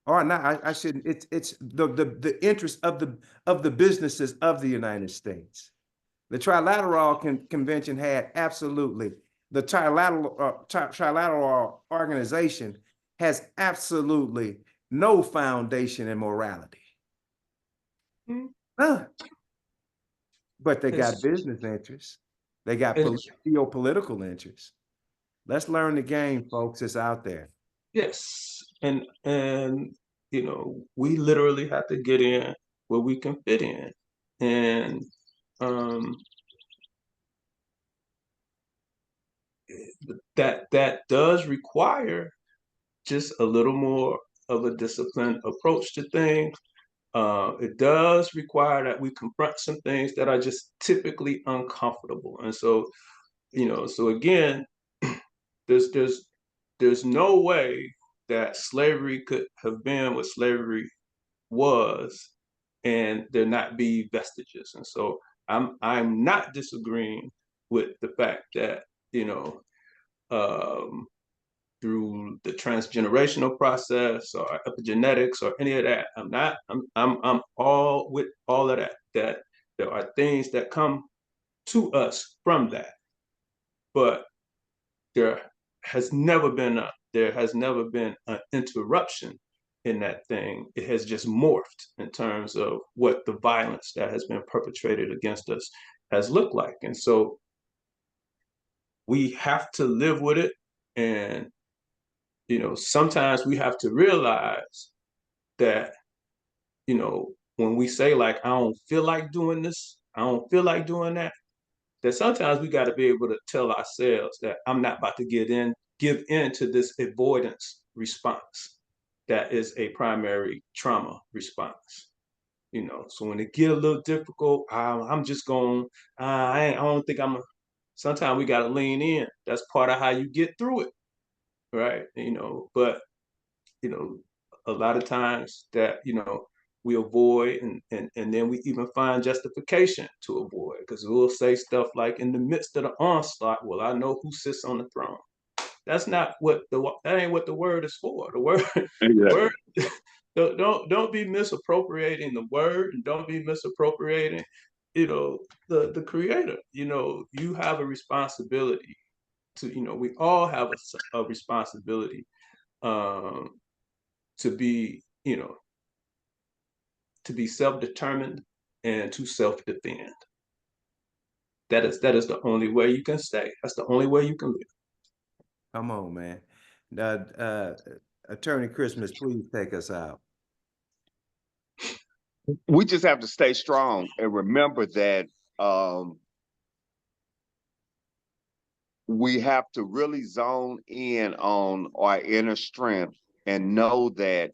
Or not, I shouldn't, it's the interest of the businesses of the United States. The Trilateral Convention had absolutely, the Trilateral Organization has absolutely no foundation in morality. None. But they got business interests. They got geopolitical interests. Let's learn the game, folks. It's out there. Yes. And you know, we literally have to get in where we can fit in. And that does require just a little more of a disciplined approach to things. It does require that we confront some things that are just typically uncomfortable. And so, you know, so again, there's no way that slavery could have been what slavery was and there not be vestiges. And so I'm not disagreeing with the fact that, you know, through the transgenerational process or epigenetics or any of that, I'm all with all of that, that there are things that come to us from that. But there has never been an interruption in that thing. It has just morphed in terms of what the violence that has been perpetrated against us has looked like. And so we have to live with it. And, you know, sometimes we have to realize that, you know, when we say like, I don't feel like doing this, I don't feel like doing that, that sometimes we got to be able to tell ourselves that I'm not about to give in to this avoidance response that is a primary trauma response. You know, so when it get a little difficult, I'm just going, I don't think sometimes we got to lean in. That's part of how you get through it, right? You know, but, you know, a lot of times that, you know, we avoid and then we even find justification to avoid, because we'll say stuff like, in the midst of the onslaught, well, I know who sits on the throne. That's not what that ain't what the word is for. The word, word don't be misappropriating the word, and don't be misappropriating, you know, the creator. You know, you have a responsibility to, you know, we all have a responsibility to be, you know, to be self-determined and to self-defend. That is the only way you can stay. That's the only way you can live. Come on, man. Attorney Christmas, please take us out. We just have to stay strong and remember that we have to really zone in on our inner strength and know that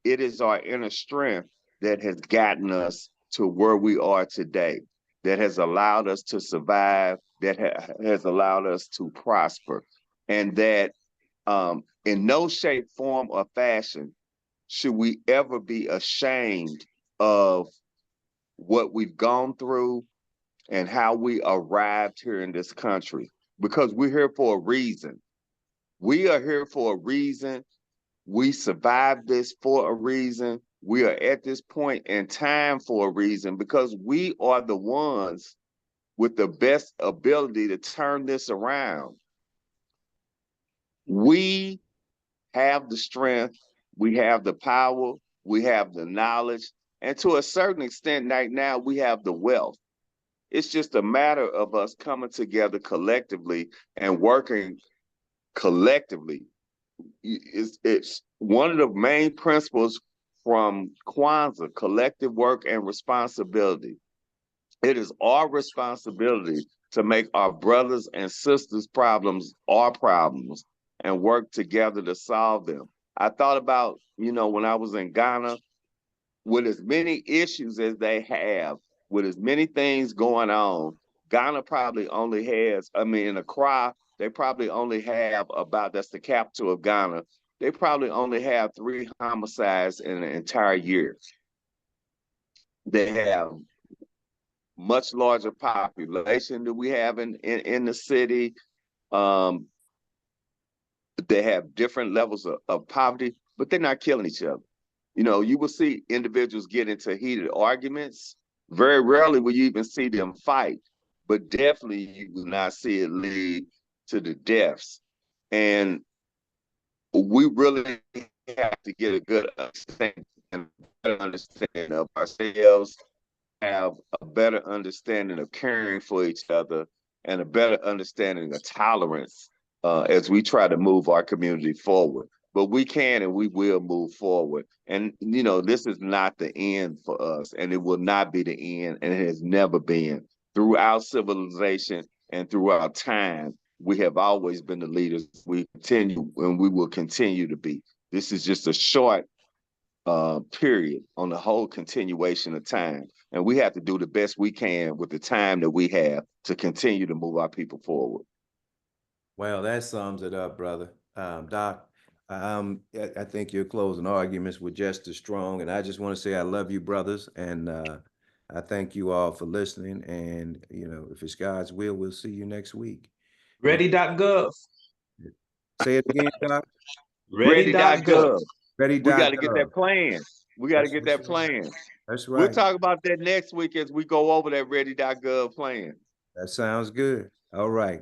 it is our inner strength that has gotten us to where we are today, that has allowed us to survive, that has allowed us to prosper, and that In no shape, form, or fashion should we ever be ashamed of what we've gone through and how we arrived here in this country, because we're here for a reason. We are here for a reason. We survived this for a reason. We are at this point in time for a reason, because we are the ones with the best ability to turn this around. We have the strength, we have the power, we have the knowledge, and to a certain extent right now, we have the wealth. It's just a matter of us coming together collectively and working collectively. It's one of the main principles from Kwanzaa, collective work and responsibility. It is our responsibility to make our brothers and sisters' problems our problems and work together to solve them. I thought about, when I was in Ghana, with as many issues as they have, with as many things going on, Ghana probably only has, in Accra, they probably only have about, that's the capital of Ghana, they probably only have 3 homicides in an entire year. They have much larger population than we have in the city. They have different levels of poverty, but they're not killing each other. You will see individuals get into heated arguments. Very rarely will you even see them fight, but definitely you will not see it lead to the deaths. And we really have to get a good understanding of ourselves, have a better understanding of caring for each other, and a better understanding of tolerance as we try to move our community forward. But we can and we will move forward. And, this is not the end for us, and it will not be the end, and it has never been. Throughout civilization and throughout time, we have always been the leaders. We continue and we will continue to be. This is just a short period on the whole continuation of time. And we have to do the best we can with the time that we have to continue to move our people forward. Well, that sums it up, brother. Doc, I think your closing arguments were just as strong. And I just want to say I love you, brothers. And I thank you all for listening. And, if it's God's will, we'll see you next week. Ready.gov. Say it again, Doc. Ready.gov. Ready. We got to get that plan. We got to get that plan. That's right. We'll talk about that next week as we go over that ready.gov plan. That sounds good. All right.